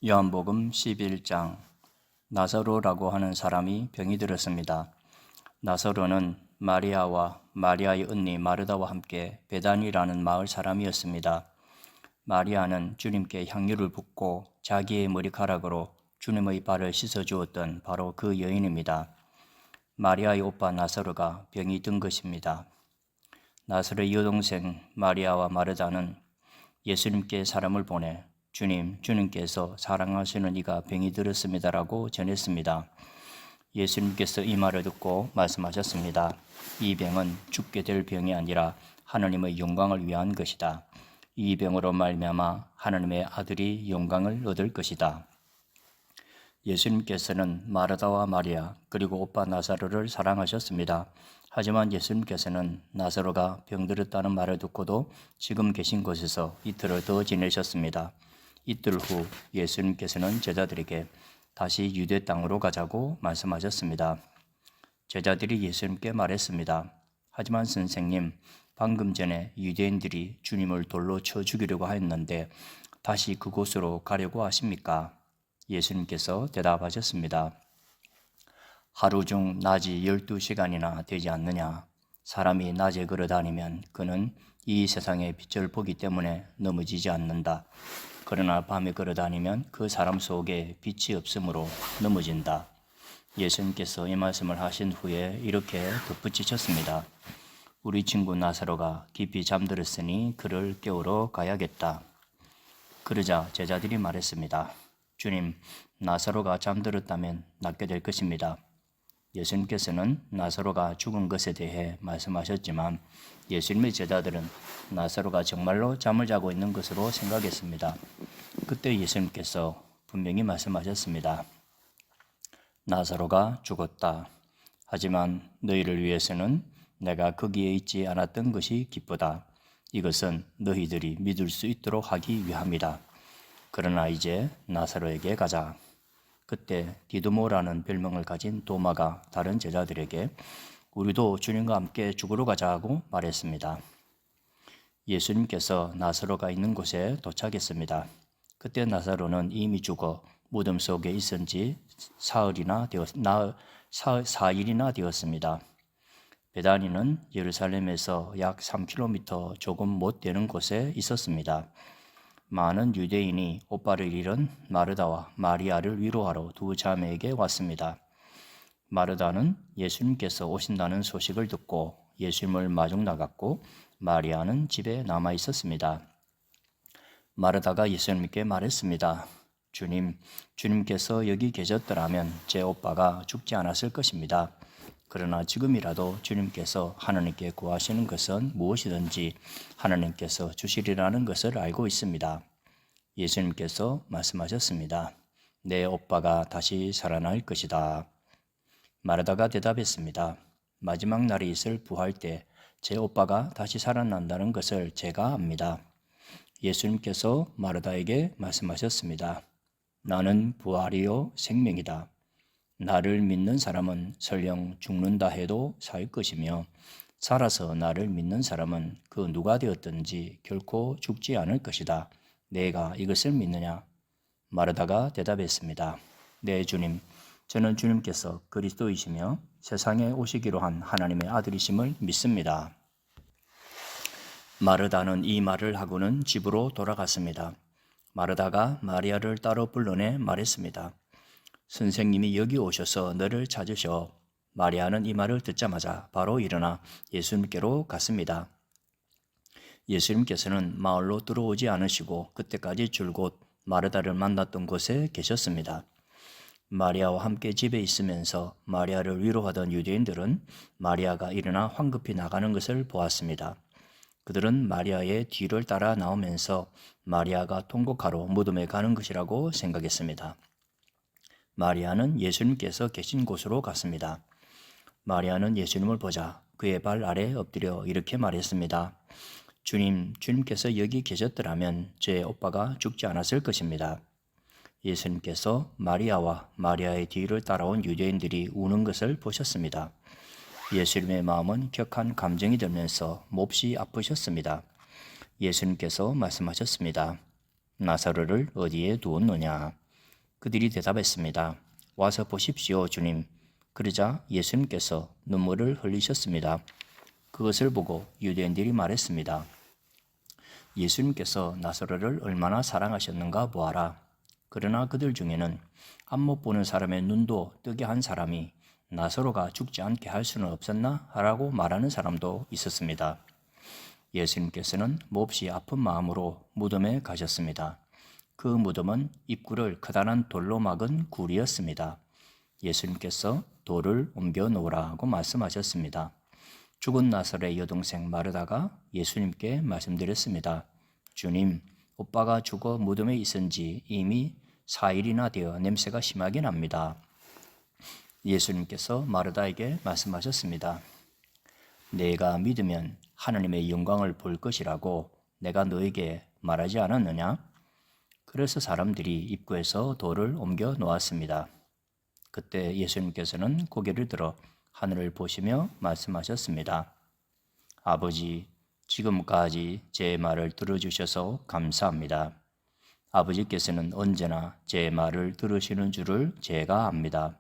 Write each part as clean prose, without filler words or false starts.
요한복음 11장. 나사로라고 하는 사람이 병이 들었습니다. 나사로는 마리아와 마리아의 언니 마르다와 함께 베단이라는 마을 사람이었습니다. 마리아는 주님께 향유를 붓고 자기의 머리카락으로 주님의 발을 씻어 주었던 바로 그 여인입니다. 마리아의 오빠 나사로가 병이 든 것입니다. 나사로의 여동생 마리아와 마르다는 예수님께 사람을 보내 주님께서 사랑하시는 이가 병이 들었습니다라고 전했습니다. 예수님께서 이 말을 듣고 말씀하셨습니다. 이 병은 죽게 될 병이 아니라 하나님의 영광을 위한 것이다. 이 병으로 말미암아 하나님의 아들이 영광을 얻을 것이다. 예수님께서는 마르다와 마리아 그리고 오빠 나사로를 사랑하셨습니다. 하지만 예수님께서는 나사로가 병들었다는 말을 듣고도 지금 계신 곳에서 이틀을 더 지내셨습니다. 이틀 후 예수님께서는 제자들에게 다시 유대 땅으로 가자고 말씀하셨습니다. 제자들이 예수님께 말했습니다. 하지만 선생님, 방금 전에 유대인들이 주님을 돌로 쳐 죽이려고 하였는데 다시 그곳으로 가려고 하십니까? 예수님께서 대답하셨습니다. 하루 중 낮이 12시간이나 되지 않느냐? 사람이 낮에 걸어다니면 그는 이 세상의 빛을 보기 때문에 넘어지지 않는다. 그러나 밤에 걸어다니면 그 사람 속에 빛이 없으므로 넘어진다. 예수님께서 이 말씀을 하신 후에 이렇게 덧붙이셨습니다. 우리 친구 나사로가 깊이 잠들었으니 그를 깨우러 가야겠다. 그러자 제자들이 말했습니다. 주님, 나사로가 잠들었다면 낫게 될 것입니다. 예수님께서는 나사로가 죽은 것에 대해 말씀하셨지만 예수님의 제자들은 나사로가 정말로 잠을 자고 있는 것으로 생각했습니다. 그때 예수님께서 분명히 말씀하셨습니다. 나사로가 죽었다. 하지만 너희를 위해서는 내가 거기에 있지 않았던 것이 기쁘다. 이것은 너희들이 믿을 수 있도록 하기 위함이다. 그러나 이제 나사로에게 가자. 그때 디두모라는 별명을 가진 도마가 다른 제자들에게 우리도 주님과 함께 죽으러 가자고 말했습니다. 예수님께서 나사로가 있는 곳에 도착했습니다. 그때 나사로는 이미 죽어 무덤 속에 있은 지 사흘이나 되었습니다. 베다니는 예루살렘에서 약 3km 조금 못 되는 곳에 있었습니다. 많은 유대인이 오빠를 잃은 마르다와 마리아를 위로하러 두 자매에게 왔습니다. 마르다는 예수님께서 오신다는 소식을 듣고 예수님을 마중 나갔고 마리아는 집에 남아 있었습니다. 마르다가 예수님께 말했습니다. 주님께서 여기 계셨더라면 제 오빠가 죽지 않았을 것입니다. 그러나 지금이라도 주님께서 하나님께 구하시는 것은 무엇이든지 하나님께서 주시리라는 것을 알고 있습니다. 예수님께서 말씀하셨습니다. 내 오빠가 다시 살아날 것이다. 마르다가 대답했습니다. 마지막 날이 있을 부활 때 제 오빠가 다시 살아난다는 것을 제가 압니다. 예수님께서 마르다에게 말씀하셨습니다. 나는 부활이요 생명이다. 나를 믿는 사람은 설령 죽는다 해도 살 것이며 살아서 나를 믿는 사람은 그 누가 되었든지 결코 죽지 않을 것이다. 내가 이것을 믿느냐? 마르다가 대답했습니다. 네, 주님. 저는 주님께서 그리스도이시며 세상에 오시기로 한 하나님의 아들이심을 믿습니다. 마르다는 이 말을 하고는 집으로 돌아갔습니다. 마르다가 마리아를 따로 불러내 말했습니다. 선생님이 여기 오셔서 너를 찾으셔. 마리아는 이 말을 듣자마자 바로 일어나 예수님께로 갔습니다. 예수님께서는 마을로 들어오지 않으시고 그때까지 줄곧 마르다를 만났던 곳에 계셨습니다. 마리아와 함께 집에 있으면서 마리아를 위로하던 유대인들은 마리아가 일어나 황급히 나가는 것을 보았습니다. 그들은 마리아의 뒤를 따라 나오면서 마리아가 통곡하러 무덤에 가는 것이라고 생각했습니다. 마리아는 예수님께서 계신 곳으로 갔습니다. 마리아는 예수님을 보자 그의 발 아래 엎드려 이렇게 말했습니다. 주님께서 여기 계셨더라면 제 오빠가 죽지 않았을 것입니다. 예수님께서 마리아와 마리아의 뒤를 따라온 유대인들이 우는 것을 보셨습니다. 예수님의 마음은 격한 감정이 들면서 몹시 아프셨습니다. 예수님께서 말씀하셨습니다. 나사로를 어디에 두었느냐? 그들이 대답했습니다. 와서 보십시오, 주님. 그러자 예수님께서 눈물을 흘리셨습니다. 그것을 보고 유대인들이 말했습니다. 예수님께서 나사로를 얼마나 사랑하셨는가 보아라. 그러나 그들 중에는 안못 보는 사람의 눈도 뜨게 한 사람이 나사로가 죽지 않게 할 수는 없었나? 라고 말하는 사람도 있었습니다. 예수님께서는 몹시 아픈 마음으로 무덤에 가셨습니다. 그 무덤은 입구를 커다란 돌로 막은 굴이었습니다. 예수님께서 돌을 옮겨 놓으라고 말씀하셨습니다. 죽은 나사로의 여동생 마르다가 예수님께 말씀드렸습니다. 주님, 오빠가 죽어 무덤에 있은 지 이미 4일이나 되어 냄새가 심하게 납니다. 예수님께서 마르다에게 말씀하셨습니다. 내가 믿으면 하나님의 영광을 볼 것이라고 내가 너에게 말하지 않았느냐? 그래서 사람들이 입구에서 돌을 옮겨 놓았습니다. 그때 예수님께서는 고개를 들어 하늘을 보시며 말씀하셨습니다. 아버지, 지금까지 제 말을 들어주셔서 감사합니다. 아버지께서는 언제나 제 말을 들으시는 줄을 제가 압니다.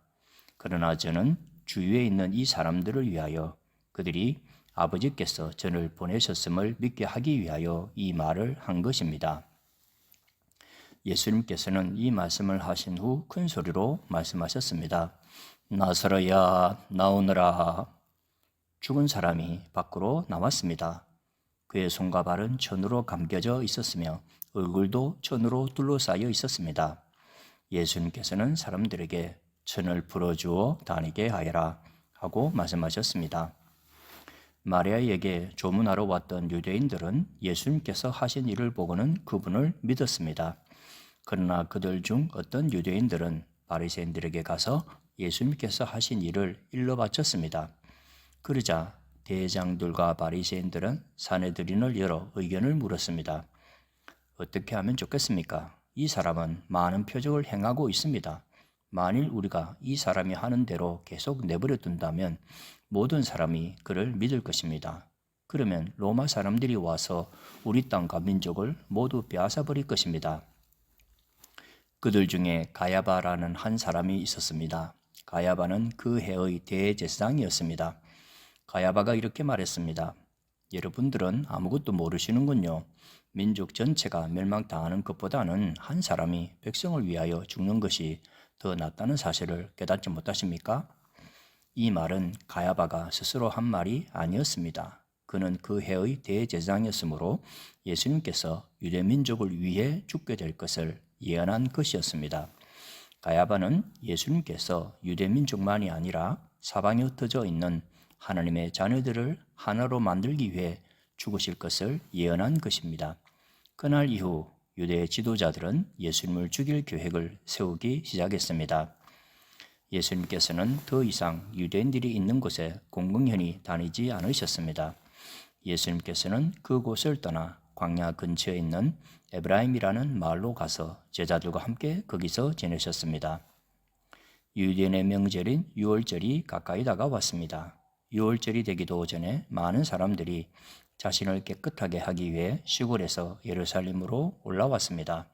그러나 저는 주위에 있는 이 사람들을 위하여 그들이 아버지께서 저를 보내셨음을 믿게 하기 위하여 이 말을 한 것입니다. 예수님께서는 이 말씀을 하신 후 큰 소리로 말씀하셨습니다. 나사로야, 나오너라. 죽은 사람이 밖으로 나왔습니다. 그의 손과 발은 천으로 감겨져 있었으며 얼굴도 천으로 둘러싸여 있었습니다. 예수님께서는 사람들에게 천을 풀어주어 다니게 하여라 하고 말씀하셨습니다. 마리아에게 조문하러 왔던 유대인들은 예수님께서 하신 일을 보고는 그분을 믿었습니다. 그러나 그들 중 어떤 유대인들은 바리새인들에게 가서 예수님께서 하신 일을 일러 바쳤습니다. 그러자 대장들과 바리새인들은 사내들인을 열어 의견을 물었습니다. 어떻게 하면 좋겠습니까? 이 사람은 많은 표적을 행하고 있습니다. 만일 우리가 이 사람이 하는 대로 계속 내버려 둔다면 모든 사람이 그를 믿을 것입니다. 그러면 로마 사람들이 와서 우리 땅과 민족을 모두 빼앗아 버릴 것입니다. 그들 중에 가야바라는 한 사람이 있었습니다. 가야바는 그 해의 대제사장이었습니다. 가야바가 이렇게 말했습니다. 여러분들은 아무것도 모르시는군요. 민족 전체가 멸망당하는 것보다는 한 사람이 백성을 위하여 죽는 것이 더 낫다는 사실을 깨닫지 못하십니까? 이 말은 가야바가 스스로 한 말이 아니었습니다. 그는 그 해의 대제사장이었으므로 예수님께서 유대 민족을 위해 죽게 될 것을 예언한 것이었습니다. 가야바는 예수님께서 유대 민족만이 아니라 사방에 흩어져 있는 하나님의 자녀들을 하나로 만들기 위해 죽으실 것을 예언한 것입니다. 그날 이후 유대 지도자들은 예수님을 죽일 계획을 세우기 시작했습니다. 예수님께서는 더 이상 유대인들이 있는 곳에 공공연히 다니지 않으셨습니다. 예수님께서는 그곳을 떠나 광야 근처에 있는 에브라임이라는 마을로 가서 제자들과 함께 거기서 지내셨습니다. 유대인의 명절인 유월절이 가까이 다가왔습니다. 유월절이 되기도 전에 많은 사람들이 자신을 깨끗하게 하기 위해 시골에서 예루살렘으로 올라왔습니다.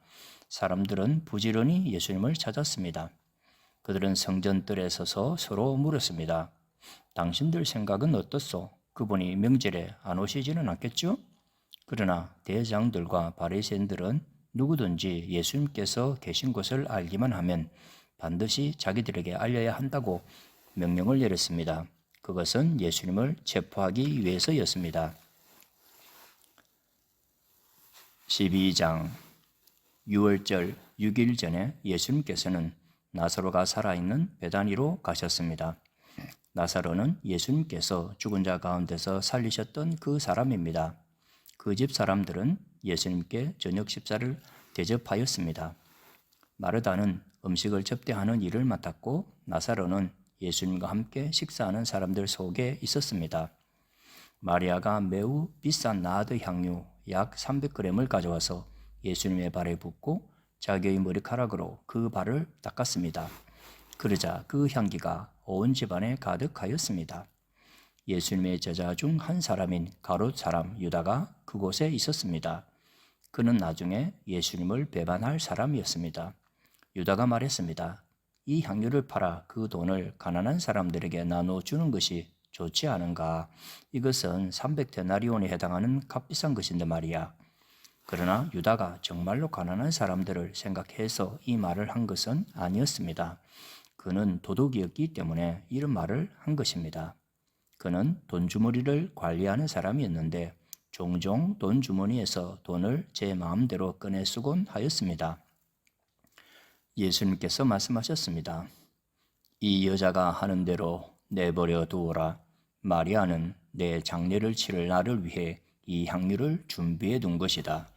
사람들은 부지런히 예수님을 찾았습니다. 그들은 성전 뜰에 서서 서로 물었습니다. 당신들 생각은 어떻소? 그분이 명절에 안 오시지는 않겠죠? 그러나 대장들과 바리새인들은 누구든지 예수님께서 계신 곳을 알기만 하면 반드시 자기들에게 알려야 한다고 명령을 내렸습니다. 그것은 예수님을 체포하기 위해서였습니다. 12장 유월절 6일 전에 예수님께서는 나사로가 살아있는 베다니로 가셨습니다. 나사로는 예수님께서 죽은 자 가운데서 살리셨던 그 사람입니다. 그 집 사람들은 예수님께 저녁 식사를 대접하였습니다. 마르다는 음식을 접대하는 일을 맡았고 나사로는 예수님과 함께 식사하는 사람들 속에 있었습니다. 마리아가 매우 비싼 나드 향유 약 300g을 가져와서 예수님의 발에 붓고 자기의 머리카락으로 그 발을 닦았습니다. 그러자 그 향기가 온 집안에 가득하였습니다. 예수님의 제자 중 한 사람인 가롯 사람 유다가 그곳에 있었습니다. 그는 나중에 예수님을 배반할 사람이었습니다. 유다가 말했습니다. 이 향유를 팔아 그 돈을 가난한 사람들에게 나눠주는 것이 좋지 않은가? 이것은 300데나리온에 해당하는 값비싼 것인데 말이야. 그러나 유다가 정말로 가난한 사람들을 생각해서 이 말을 한 것은 아니었습니다. 그는 도둑이었기 때문에 이런 말을 한 것입니다. 그는 돈주머니를 관리하는 사람이었는데 종종 돈주머니에서 돈을 제 마음대로 꺼내 쓰곤 하였습니다. 예수님께서 말씀하셨습니다. 이 여자가 하는 대로 내버려 두어라. 마리아는 내 장례를 치를 날을 위해 이 향유를 준비해 둔 것이다.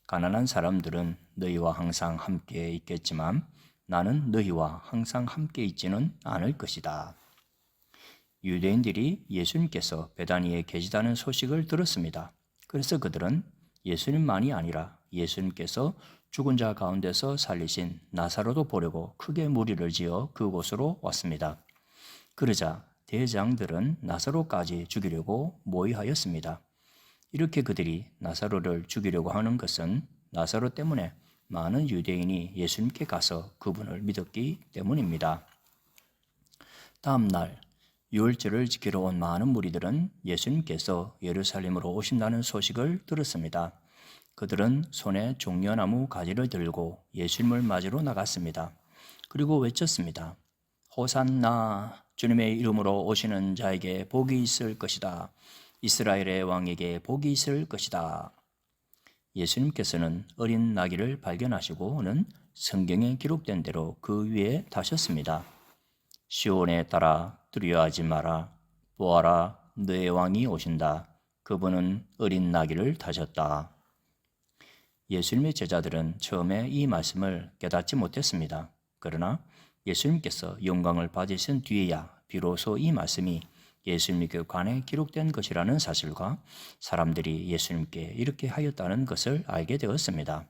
가난한 사람들은 너희와 항상 함께 있겠지만 나는 너희와 항상 함께 있지는 않을 것이다. 유대인들이 예수님께서 베다니에 계시다는 소식을 들었습니다. 그래서 그들은 예수님만이 아니라 예수님께서 죽은 자 가운데서 살리신 나사로도 보려고 크게 무리를 지어 그곳으로 왔습니다. 그러자 대장들은 나사로까지 죽이려고 모의하였습니다. 이렇게 그들이 나사로를 죽이려고 하는 것은 나사로 때문에 많은 유대인이 예수님께 가서 그분을 믿었기 때문입니다. 다음 날 유월절을 지키러 온 많은 무리들은 예수님께서 예루살렘으로 오신다는 소식을 들었습니다. 그들은 손에 종려나무 가지를 들고 예수님을 맞으러 나갔습니다. 그리고 외쳤습니다. 호산나, 주님의 이름으로 오시는 자에게 복이 있을 것이다. 이스라엘의 왕에게 복이 있을 것이다. 예수님께서는 어린 나귀를 발견하시고는 성경에 기록된 대로 그 위에 타셨습니다. 시온에 따라 두려워하지 마라. 보아라, 너의 왕이 오신다. 그분은 어린 나귀를 타셨다. 예수님의 제자들은 처음에 이 말씀을 깨닫지 못했습니다. 그러나 예수님께서 영광을 받으신 뒤에야 비로소 이 말씀이 예수님께 관해 기록된 것이라는 사실과 사람들이 예수님께 이렇게 하였다는 것을 알게 되었습니다.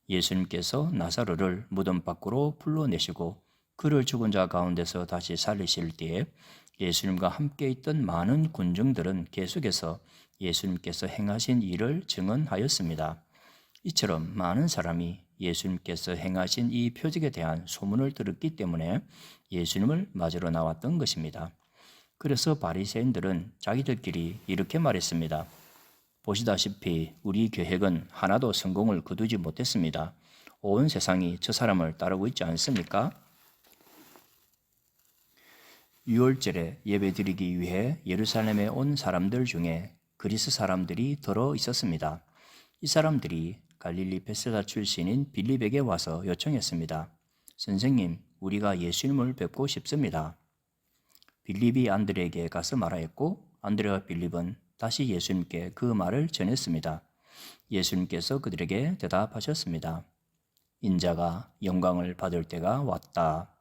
예수님께서 나사로를 무덤 밖으로 불러내시고 그를 죽은 자 가운데서 다시 살리실 때에 예수님과 함께 있던 많은 군중들은 계속해서 예수님께서 행하신 일을 증언하였습니다. 이처럼 많은 사람이 예수님께서 행하신 이 표적에 대한 소문을 들었기 때문에 예수님을 맞으러 나왔던 것입니다. 그래서 바리새인들은 자기들끼리 이렇게 말했습니다. 보시다시피 우리 계획은 하나도 성공을 거두지 못했습니다. 온 세상이 저 사람을 따르고 있지 않습니까? 유월절에 예배드리기 위해 예루살렘에 온 사람들 중에 그리스 사람들이 들어 있었습니다. 이 사람들이 갈릴리 베세다 출신인 빌립에게 와서 요청했습니다. 선생님, 우리가 예수님을 뵙고 싶습니다. 빌립이 안드레에게 가서 말하였고 안드레와 빌립은 다시 예수님께 그 말을 전했습니다. 예수님께서 그들에게 대답하셨습니다. 인자가 영광을 받을 때가 왔다.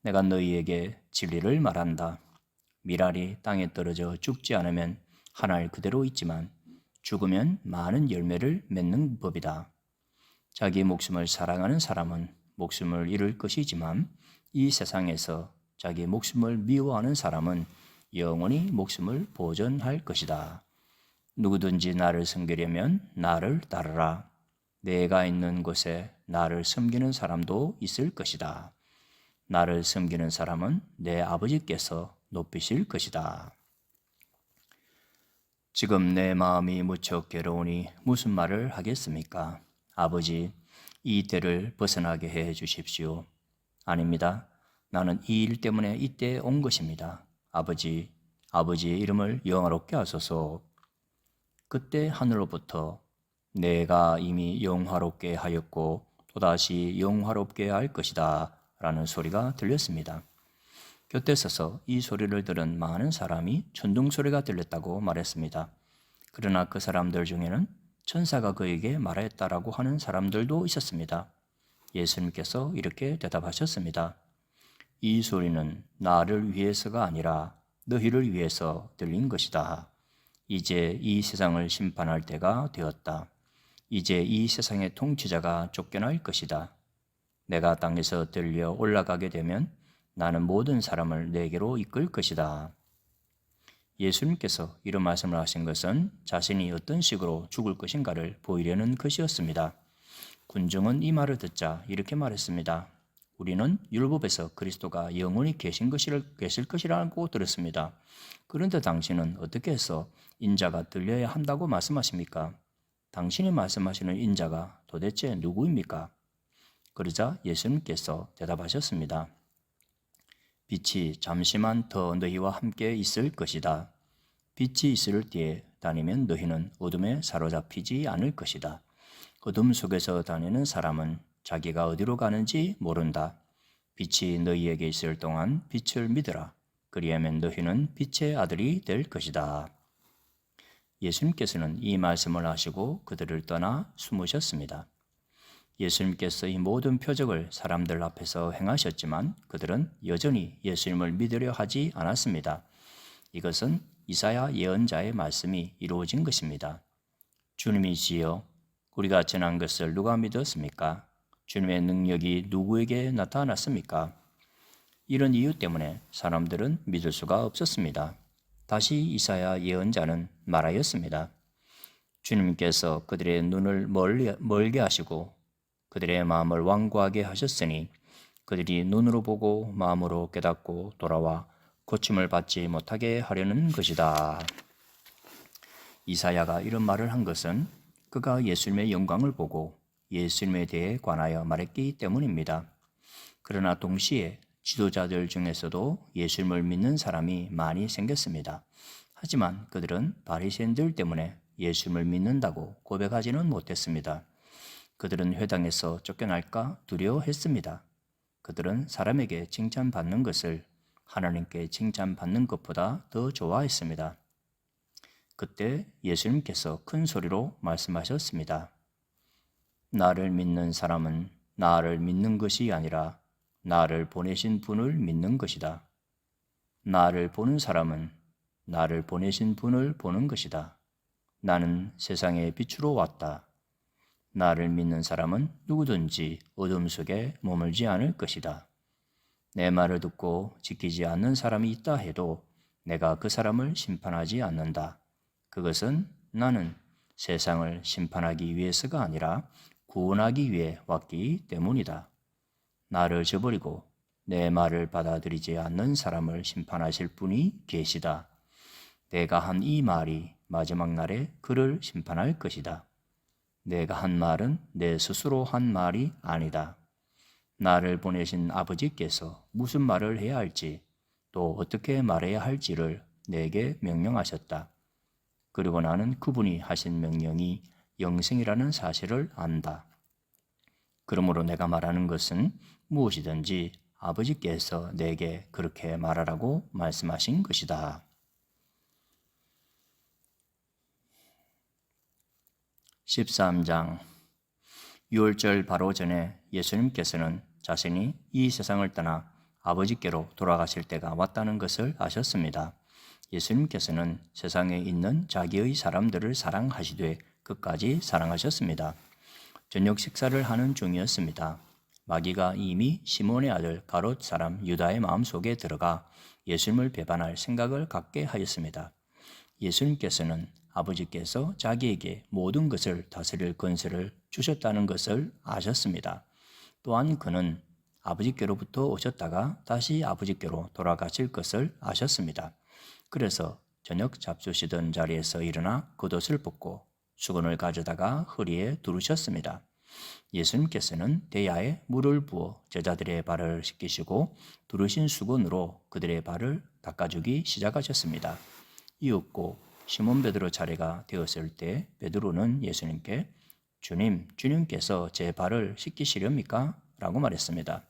내가 너희에게 진리를 말한다. 밀알이 땅에 떨어져 죽지 않으면 한 알 그대로 있지만 죽으면 많은 열매를 맺는 법이다. 자기 목숨을 사랑하는 사람은 목숨을 잃을 것이지만 이 세상에서 자기 목숨을 미워하는 사람은 영원히 목숨을 보존할 것이다. 누구든지 나를 섬기려면 나를 따르라. 내가 있는 곳에 나를 섬기는 사람도 있을 것이다. 나를 섬기는 사람은 내 아버지께서 높이실 것이다. 지금 내 마음이 무척 괴로우니 무슨 말을 하겠습니까? 아버지, 이 때를 벗어나게 해 주십시오. 아닙니다. 나는 이 일 때문에 이때 온 것입니다. 아버지, 아버지의 이름을 영화롭게 하소서. 그때 하늘로부터 내가 이미 영화롭게 하였고 또다시 영화롭게 할 것이다 라는 소리가 들렸습니다. 곁에 서서 이 소리를 들은 많은 사람이 천둥소리가 들렸다고 말했습니다. 그러나 그 사람들 중에는 천사가 그에게 말했다라고 하는 사람들도 있었습니다. 예수님께서 이렇게 대답하셨습니다. 이 소리는 나를 위해서가 아니라 너희를 위해서 들린 것이다. 이제 이 세상을 심판할 때가 되었다. 이제 이 세상의 통치자가 쫓겨날 것이다. 내가 땅에서 들려 올라가게 되면 나는 모든 사람을 내게로 이끌 것이다. 예수님께서 이런 말씀을 하신 것은 자신이 어떤 식으로 죽을 것인가를 보이려는 것이었습니다. 군중은 이 말을 듣자 이렇게 말했습니다. 우리는 율법에서 그리스도가 영원히 계실 것이라고 들었습니다. 그런데 당신은 어떻게 해서 인자가 들려야 한다고 말씀하십니까? 당신이 말씀하시는 인자가 도대체 누구입니까? 그러자 예수님께서 대답하셨습니다. 빛이 잠시만 더 너희와 함께 있을 것이다. 빛이 있을 때에 다니면 너희는 어둠에 사로잡히지 않을 것이다. 어둠 속에서 다니는 사람은 자기가 어디로 가는지 모른다. 빛이 너희에게 있을 동안 빛을 믿으라. 그리하면 너희는 빛의 아들이 될 것이다. 예수님께서는 이 말씀을 하시고 그들을 떠나 숨으셨습니다. 예수님께서 이 모든 표적을 사람들 앞에서 행하셨지만 그들은 여전히 예수님을 믿으려 하지 않았습니다. 이것은 이사야 예언자의 말씀이 이루어진 것입니다. 주님이시여, 우리가 전한 것을 누가 믿었습니까? 주님의 능력이 누구에게 나타났습니까? 이런 이유 때문에 사람들은 믿을 수가 없었습니다. 다시 이사야 예언자는 말하였습니다. 주님께서 그들의 눈을 멀게 하시고 그들의 마음을 완고하게 하셨으니 그들이 눈으로 보고 마음으로 깨닫고 돌아와 고침을 받지 못하게 하려는 것이다. 이사야가 이런 말을 한 것은 그가 예수님의 영광을 보고 예수님에 대해 관하여 말했기 때문입니다. 그러나 동시에 지도자들 중에서도 예수님을 믿는 사람이 많이 생겼습니다. 하지만 그들은 바리새인들 때문에 예수님을 믿는다고 고백하지는 못했습니다. 그들은 회당에서 쫓겨날까 두려워했습니다. 그들은 사람에게 칭찬받는 것을 하나님께 칭찬받는 것보다 더 좋아했습니다. 그때 예수님께서 큰 소리로 말씀하셨습니다. 나를 믿는 사람은 나를 믿는 것이 아니라 나를 보내신 분을 믿는 것이다. 나를 보는 사람은 나를 보내신 분을 보는 것이다. 나는 세상의 빛으로 왔다. 나를 믿는 사람은 누구든지 어둠 속에 머물지 않을 것이다. 내 말을 듣고 지키지 않는 사람이 있다 해도 내가 그 사람을 심판하지 않는다. 그것은 나는 세상을 심판하기 위해서가 아니라 구원하기 위해 왔기 때문이다. 나를 저버리고 내 말을 받아들이지 않는 사람을 심판하실 분이 계시다. 내가 한 이 말이 마지막 날에 그를 심판할 것이다. 내가 한 말은 내 스스로 한 말이 아니다. 나를 보내신 아버지께서 무슨 말을 해야 할지 또 어떻게 말해야 할지를 내게 명령하셨다. 그리고 나는 그분이 하신 명령이 영생이라는 사실을 안다. 그러므로 내가 말하는 것은 무엇이든지 아버지께서 내게 그렇게 말하라고 말씀하신 것이다. 13장 유월절 바로 전에 예수님께서는 자신이 이 세상을 떠나 아버지께로 돌아가실 때가 왔다는 것을 아셨습니다. 예수님께서는 세상에 있는 자기의 사람들을 사랑하시되 끝까지 사랑하셨습니다. 저녁 식사를 하는 중이었습니다. 마귀가 이미 시몬의 아들 가롯 사람 유다의 마음속에 들어가 예수님을 배반할 생각을 갖게 하였습니다. 예수님께서는 아버지께서 자기에게 모든 것을 다스릴 권세를 주셨다는 것을 아셨습니다. 또한 그는 아버지께로부터 오셨다가 다시 아버지께로 돌아가실 것을 아셨습니다. 그래서 저녁 잡수시던 자리에서 일어나 겉옷을 벗고 수건을 가져다가 허리에 두르셨습니다. 예수님께서는 대야에 물을 부어 제자들의 발을 씻기시고 두르신 수건으로 그들의 발을 닦아주기 시작하셨습니다. 이윽고 시몬 베드로 차례가 되었을 때 베드로는 예수님께 주님께서 제 발을 씻기시렵니까? 라고 말했습니다.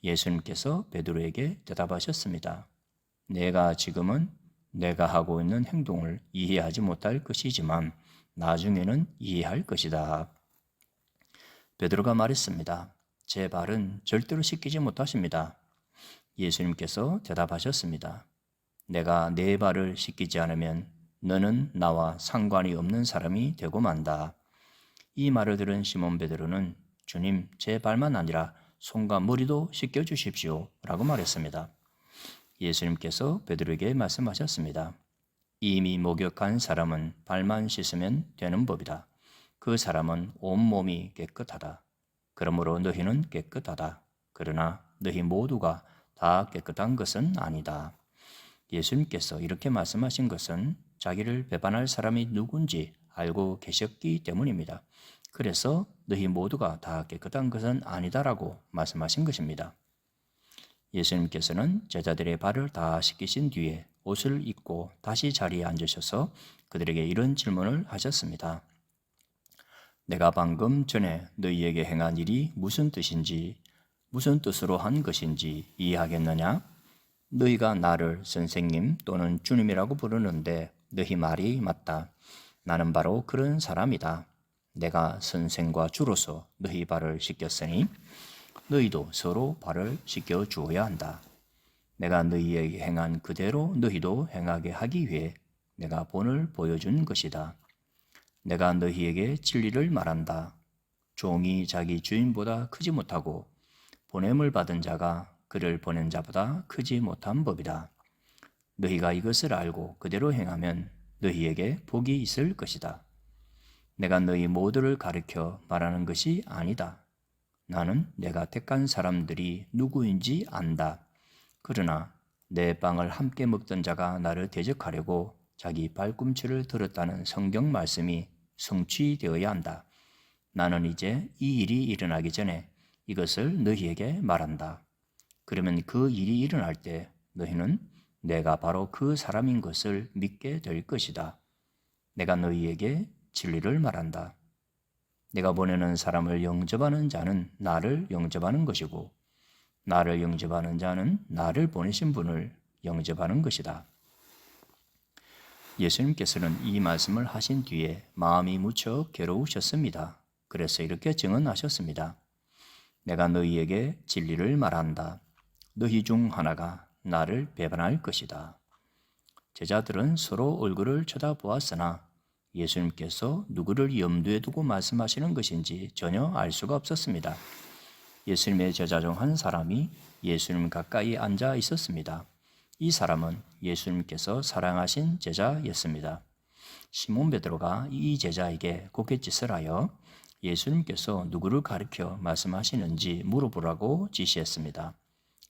예수님께서 베드로에게 대답하셨습니다. 내가 지금은 내가 하고 있는 행동을 이해하지 못할 것이지만 나중에는 이해할 것이다. 베드로가 말했습니다. 제 발은 절대로 씻기지 못하십니다. 예수님께서 대답하셨습니다. 내가 내 발을 씻기지 않으면 너는 나와 상관이 없는 사람이 되고 만다. 이 말을 들은 시몬 베드로는 주님, 제 발만 아니라 손과 머리도 씻겨 주십시오 라고 말했습니다. 예수님께서 베드로에게 말씀하셨습니다. 이미 목욕한 사람은 발만 씻으면 되는 법이다. 그 사람은 온몸이 깨끗하다. 그러므로 너희는 깨끗하다. 그러나 너희 모두가 다 깨끗한 것은 아니다. 예수님께서 이렇게 말씀하신 것은 자기를 배반할 사람이 누군지 알고 계셨기 때문입니다. 그래서 너희 모두가 다 깨끗한 것은 아니다라고 말씀하신 것입니다. 예수님께서는 제자들의 발을 다 씻기신 뒤에 옷을 입고 다시 자리에 앉으셔서 그들에게 이런 질문을 하셨습니다. 내가 방금 전에 너희에게 행한 일이 무슨 뜻인지, 무슨 뜻으로 한 것인지 이해하겠느냐? 너희가 나를 선생님 또는 주님이라고 부르는데 너희 말이 맞다. 나는 바로 그런 사람이다. 내가 선생과 주로서 너희 발을 씻겼으니 너희도 서로 발을 씻겨 주어야 한다. 내가 너희에게 행한 그대로 너희도 행하게 하기 위해 내가 본을 보여준 것이다. 내가 너희에게 진리를 말한다. 종이 자기 주인보다 크지 못하고 보냄을 받은 자가 그를 보낸 자보다 크지 못한 법이다. 너희가 이것을 알고 그대로 행하면 너희에게 복이 있을 것이다. 내가 너희 모두를 가르쳐 말하는 것이 아니다. 나는 내가 택한 사람들이 누구인지 안다. 그러나 내 빵을 함께 먹던 자가 나를 대적하려고 자기 발꿈치를 들었다는 성경 말씀이 성취되어야 한다. 나는 이제 이 일이 일어나기 전에 이것을 너희에게 말한다. 그러면 그 일이 일어날 때 너희는 내가 바로 그 사람인 것을 믿게 될 것이다. 내가 너희에게 진리를 말한다. 내가 보내는 사람을 영접하는 자는 나를 영접하는 것이고 나를 영접하는 자는 나를 보내신 분을 영접하는 것이다. 예수님께서는 이 말씀을 하신 뒤에 마음이 무척 괴로우셨습니다. 그래서 이렇게 증언하셨습니다. 내가 너희에게 진리를 말한다. 너희 중 하나가 나를 배반할 것이다. 제자들은 서로 얼굴을 쳐다보았으나 예수님께서 누구를 염두에 두고 말씀하시는 것인지 전혀 알 수가 없었습니다. 예수님의 제자 중 한 사람이 예수님 가까이 앉아 있었습니다. 이 사람은 예수님께서 사랑하신 제자였습니다. 시몬 베드로가 이 제자에게 고갯짓을 하여 예수님께서 누구를 가리켜 말씀하시는지 물어보라고 지시했습니다.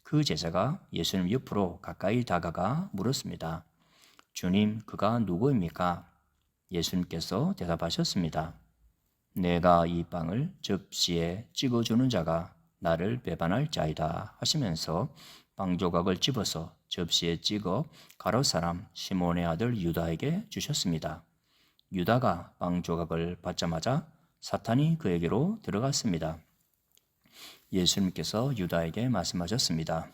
그 제자가 예수님 옆으로 가까이 다가가 물었습니다. 주님, 그가 누구입니까? 예수님께서 대답하셨습니다. 내가 이 빵을 접시에 찍어주는 자가 나를 배반할 자이다 하시면서 빵 조각을 집어서 접시에 찍어 가롯 사람 시몬의 아들 유다에게 주셨습니다. 유다가 빵 조각을 받자마자 사탄이 그에게로 들어갔습니다. 예수님께서 유다에게 말씀하셨습니다.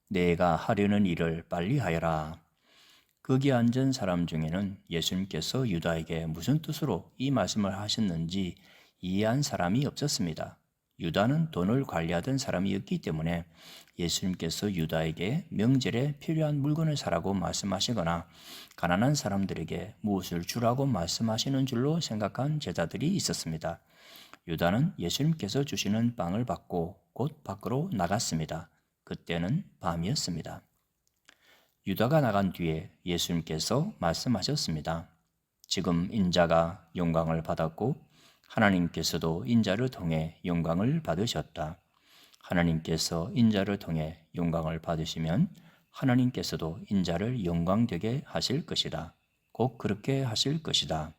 내가 하려는 일을 빨리 하여라. 거기 앉은 사람 중에는 예수님께서 유다에게 무슨 뜻으로 이 말씀을 하셨는지 이해한 사람이 없었습니다. 유다는 돈을 관리하던 사람이었기 때문에 예수님께서 유다에게 명절에 필요한 물건을 사라고 말씀하시거나 가난한 사람들에게 무엇을 주라고 말씀하시는 줄로 생각한 제자들이 있었습니다. 유다는 예수님께서 주시는 빵을 받고 곧 밖으로 나갔습니다. 그때는 밤이었습니다. 유다가 나간 뒤에 예수님께서 말씀하셨습니다. 지금 인자가 영광을 받았고 하나님께서도 인자를 통해 영광을 받으셨다. 하나님께서 인자를 통해 영광을 받으시면 하나님께서도 인자를 영광되게 하실 것이다. 꼭 그렇게 하실 것이다.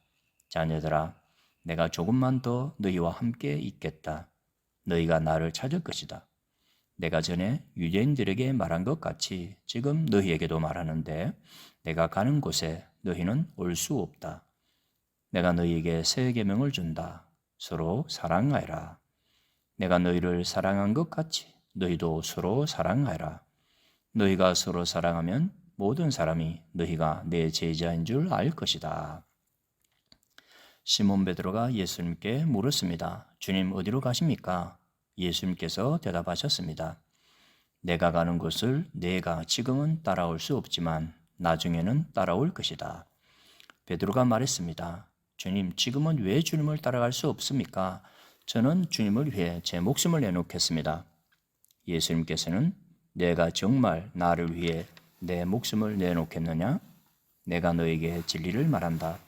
자녀들아, 내가 조금만 더 너희와 함께 있겠다. 너희가 나를 찾을 것이다. 내가 전에 유대인들에게 말한 것 같이 지금 너희에게도 말하는데 내가 가는 곳에 너희는 올 수 없다. 내가 너희에게 새 계명을 준다. 서로 사랑하여라. 내가 너희를 사랑한 것 같이 너희도 서로 사랑하여라. 너희가 서로 사랑하면 모든 사람이 너희가 내 제자인 줄 알 것이다. 시몬 베드로가 예수님께 물었습니다. 주님, 어디로 가십니까? 예수님께서 대답하셨습니다. 내가 가는 곳을 내가 지금은 따라올 수 없지만 나중에는 따라올 것이다. 베드로가 말했습니다. 주님, 지금은 왜 주님을 따라갈 수 없습니까? 저는 주님을 위해 제 목숨을 내놓겠습니다. 예수님께서는 내가 정말 나를 위해 내 목숨을 내놓겠느냐? 내가 너에게 진리를 말한다.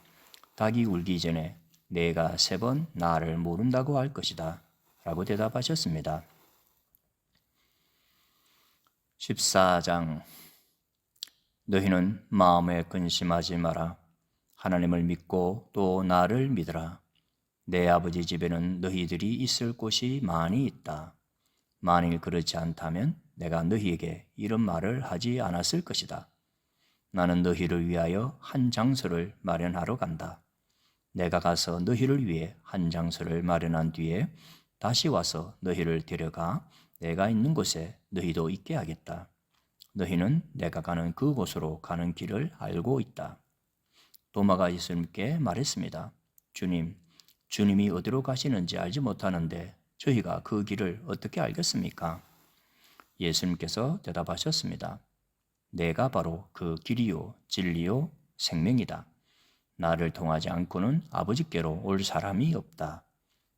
닭이 울기 전에 내가 3번 나를 모른다고 할 것이다. 라고 대답하셨습니다. 14장. 너희는 마음에 근심하지 마라. 하나님을 믿고 또 나를 믿으라. 내 아버지 집에는 너희들이 있을 곳이 많이 있다. 만일 그렇지 않다면 내가 너희에게 이런 말을 하지 않았을 것이다. 나는 너희를 위하여 한 장소를 마련하러 간다. 내가 가서 너희를 위해 한 장소를 마련한 뒤에 다시 와서 너희를 데려가 내가 있는 곳에 너희도 있게 하겠다. 너희는 내가 가는 그곳으로 가는 길을 알고 있다. 도마가 예수님께 말했습니다. 주님, 주님이 어디로 가시는지 알지 못하는데 저희가 그 길을 어떻게 알겠습니까? 예수님께서 대답하셨습니다. 내가 바로 그 길이요 진리요 생명이다. 나를 통하지 않고는 아버지께로 올 사람이 없다.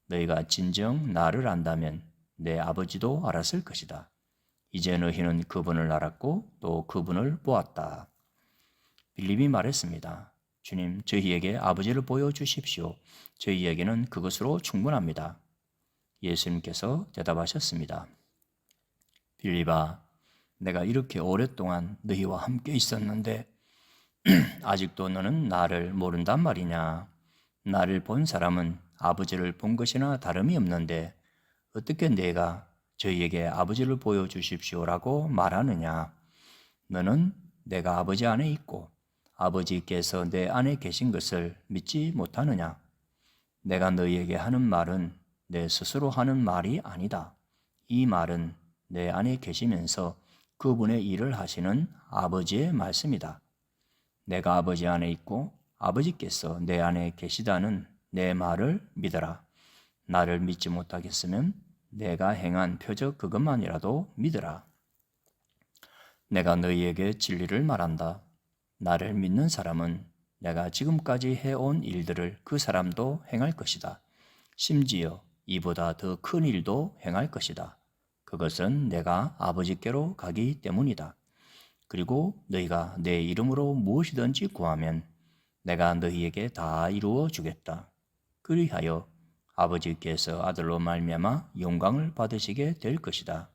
너희가 진정 나를 안다면 내 아버지도 알았을 것이다. 이제 너희는 그분을 알았고 또 그분을 보았다. 빌립이 말했습니다. 주님, 저희에게 아버지를 보여주십시오. 저희에게는 그것으로 충분합니다. 예수님께서 대답하셨습니다. 빌립아, 내가 이렇게 오랫동안 너희와 함께 있었는데 아직도 너는 나를 모른단 말이냐? 나를 본 사람은 아버지를 본 것이나 다름이 없는데 어떻게 내가 저희에게 아버지를 보여주십시오라고 말하느냐? 너는 내가 아버지 안에 있고 아버지께서 내 안에 계신 것을 믿지 못하느냐? 내가 너희에게 하는 말은 내 스스로 하는 말이 아니다. 이 말은 내 안에 계시면서 그분의 일을 하시는 아버지의 말씀이다. 내가 아버지 안에 있고 아버지께서 내 안에 계시다는 내 말을 믿어라. 나를 믿지 못하겠으면 내가 행한 표적 그것만이라도 믿어라. 내가 너희에게 진리를 말한다. 나를 믿는 사람은 내가 지금까지 해온 일들을 그 사람도 행할 것이다. 심지어 이보다 더 큰 일도 행할 것이다. 그것은 내가 아버지께로 가기 때문이다. 그리고 너희가 내 이름으로 무엇이든지 구하면 내가 너희에게 다 이루어 주겠다. 그리하여 아버지께서 아들로 말미암아 영광을 받으시게 될 것이다.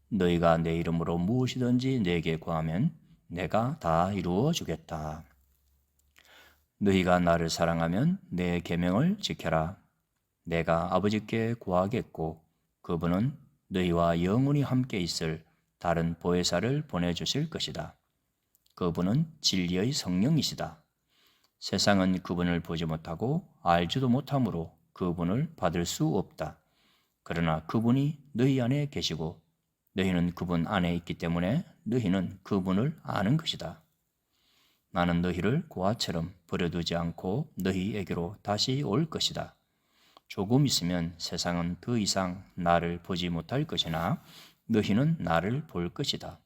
너희가 내 이름으로 무엇이든지 내게 구하면 내가 다 이루어 주겠다. 너희가 나를 사랑하면 내 계명을 지켜라. 내가 아버지께 구하겠고 그분은 너희와 영원히 함께 있을 다른 보혜사를 보내주실 것이다. 그분은 진리의 성령이시다. 세상은 그분을 보지 못하고 알지도 못하므로 그분을 받을 수 없다. 그러나 그분이 너희 안에 계시고 너희는 그분 안에 있기 때문에 너희는 그분을 아는 것이다. 나는 너희를 고아처럼 버려두지 않고 너희에게로 다시 올 것이다. 조금 있으면 세상은 더 이상 나를 보지 못할 것이나 너희는 나를 볼 것이다.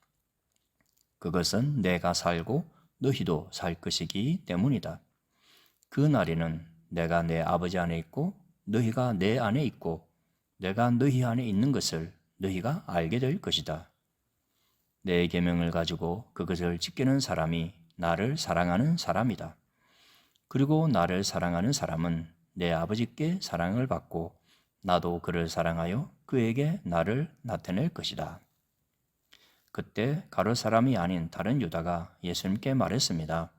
그것은 내가 살고 너희도 살 것이기 때문이다. 그 날에는 내가 내 아버지 안에 있고 너희가 내 안에 있고 내가 너희 안에 있는 것을 너희가 알게 될 것이다. 내 계명을 가지고 그것을 지키는 사람이 나를 사랑하는 사람이다. 그리고 나를 사랑하는 사람은 내 아버지께 사랑을 받고 나도 그를 사랑하여 그에게 나를 나타낼 것이다. 그때 가룟 사람이 아닌 다른 유다가 예수님께 말했습니다.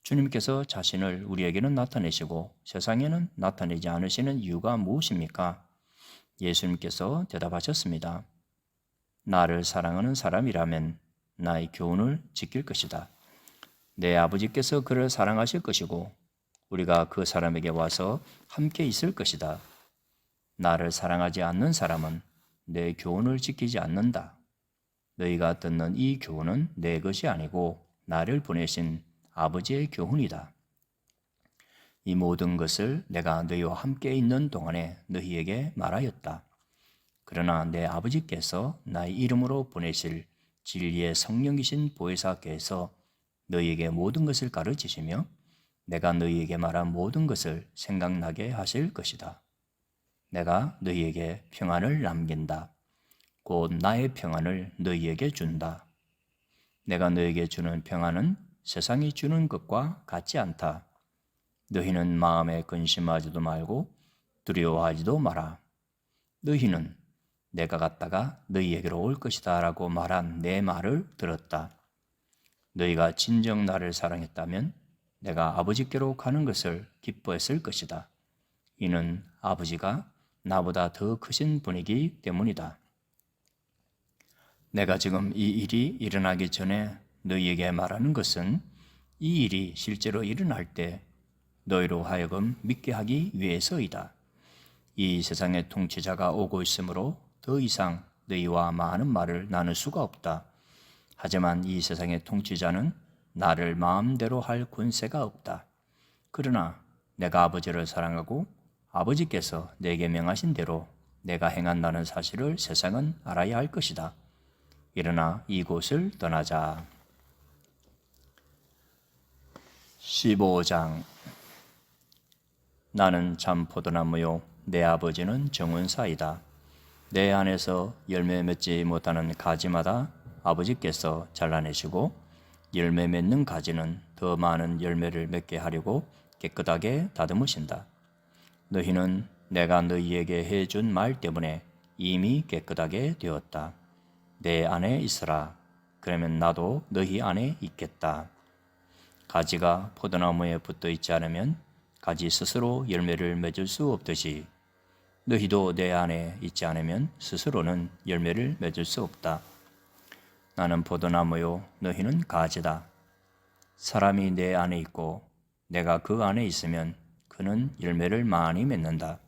주님께서 자신을 우리에게는 나타내시고 세상에는 나타내지 않으시는 이유가 무엇입니까? 예수님께서 대답하셨습니다. 나를 사랑하는 사람이라면 나의 교훈을 지킬 것이다. 내 아버지께서 그를 사랑하실 것이고 우리가 그 사람에게 와서 함께 있을 것이다. 나를 사랑하지 않는 사람은 내 교훈을 지키지 않는다. 너희가 듣는 이 교훈은 내 것이 아니고 나를 보내신 아버지의 교훈이다. 이 모든 것을 내가 너희와 함께 있는 동안에 너희에게 말하였다. 그러나 내 아버지께서 나의 이름으로 보내실 진리의 성령이신 보혜사께서 너희에게 모든 것을 가르치시며 내가 너희에게 말한 모든 것을 생각나게 하실 것이다. 내가 너희에게 평안을 남긴다. 곧 나의 평안을 너희에게 준다. 내가 너희에게 주는 평안은 세상이 주는 것과 같지 않다. 너희는 마음에 근심하지도 말고 두려워하지도 마라. 너희는 내가 갔다가 너희에게로 올 것이다 라고 말한 내 말을 들었다. 너희가 진정 나를 사랑했다면 내가 아버지께로 가는 것을 기뻐했을 것이다. 이는 아버지가 나보다 더 크신 분이기 때문이다. 내가 지금 이 일이 일어나기 전에 너희에게 말하는 것은 이 일이 실제로 일어날 때 너희로 하여금 믿게 하기 위해서이다. 이 세상의 통치자가 오고 있으므로 더 이상 너희와 많은 말을 나눌 수가 없다. 하지만 이 세상의 통치자는 나를 마음대로 할 권세가 없다. 그러나 내가 아버지를 사랑하고 아버지께서 내게 명하신 대로 내가 행한다는 사실을 세상은 알아야 할 것이다. 일어나 이곳을 떠나자. 15장. 나는 참 포도나무요 내 아버지는 정은사이다. 내 안에서 열매 맺지 못하는 가지마다 아버지께서 잘라내시고 열매 맺는 가지는 더 많은 열매를 맺게 하려고 깨끗하게 다듬으신다. 너희는 내가 너희에게 해준 말 때문에 이미 깨끗하게 되었다. 내 안에 있으라. 그러면 나도 너희 안에 있겠다. 가지가 포도나무에 붙어 있지 않으면 가지 스스로 열매를 맺을 수 없듯이 너희도 내 안에 있지 않으면 스스로는 열매를 맺을 수 없다. 나는 포도나무요 너희는 가지다. 사람이 내 안에 있고 내가 그 안에 있으면 그는 열매를 많이 맺는다.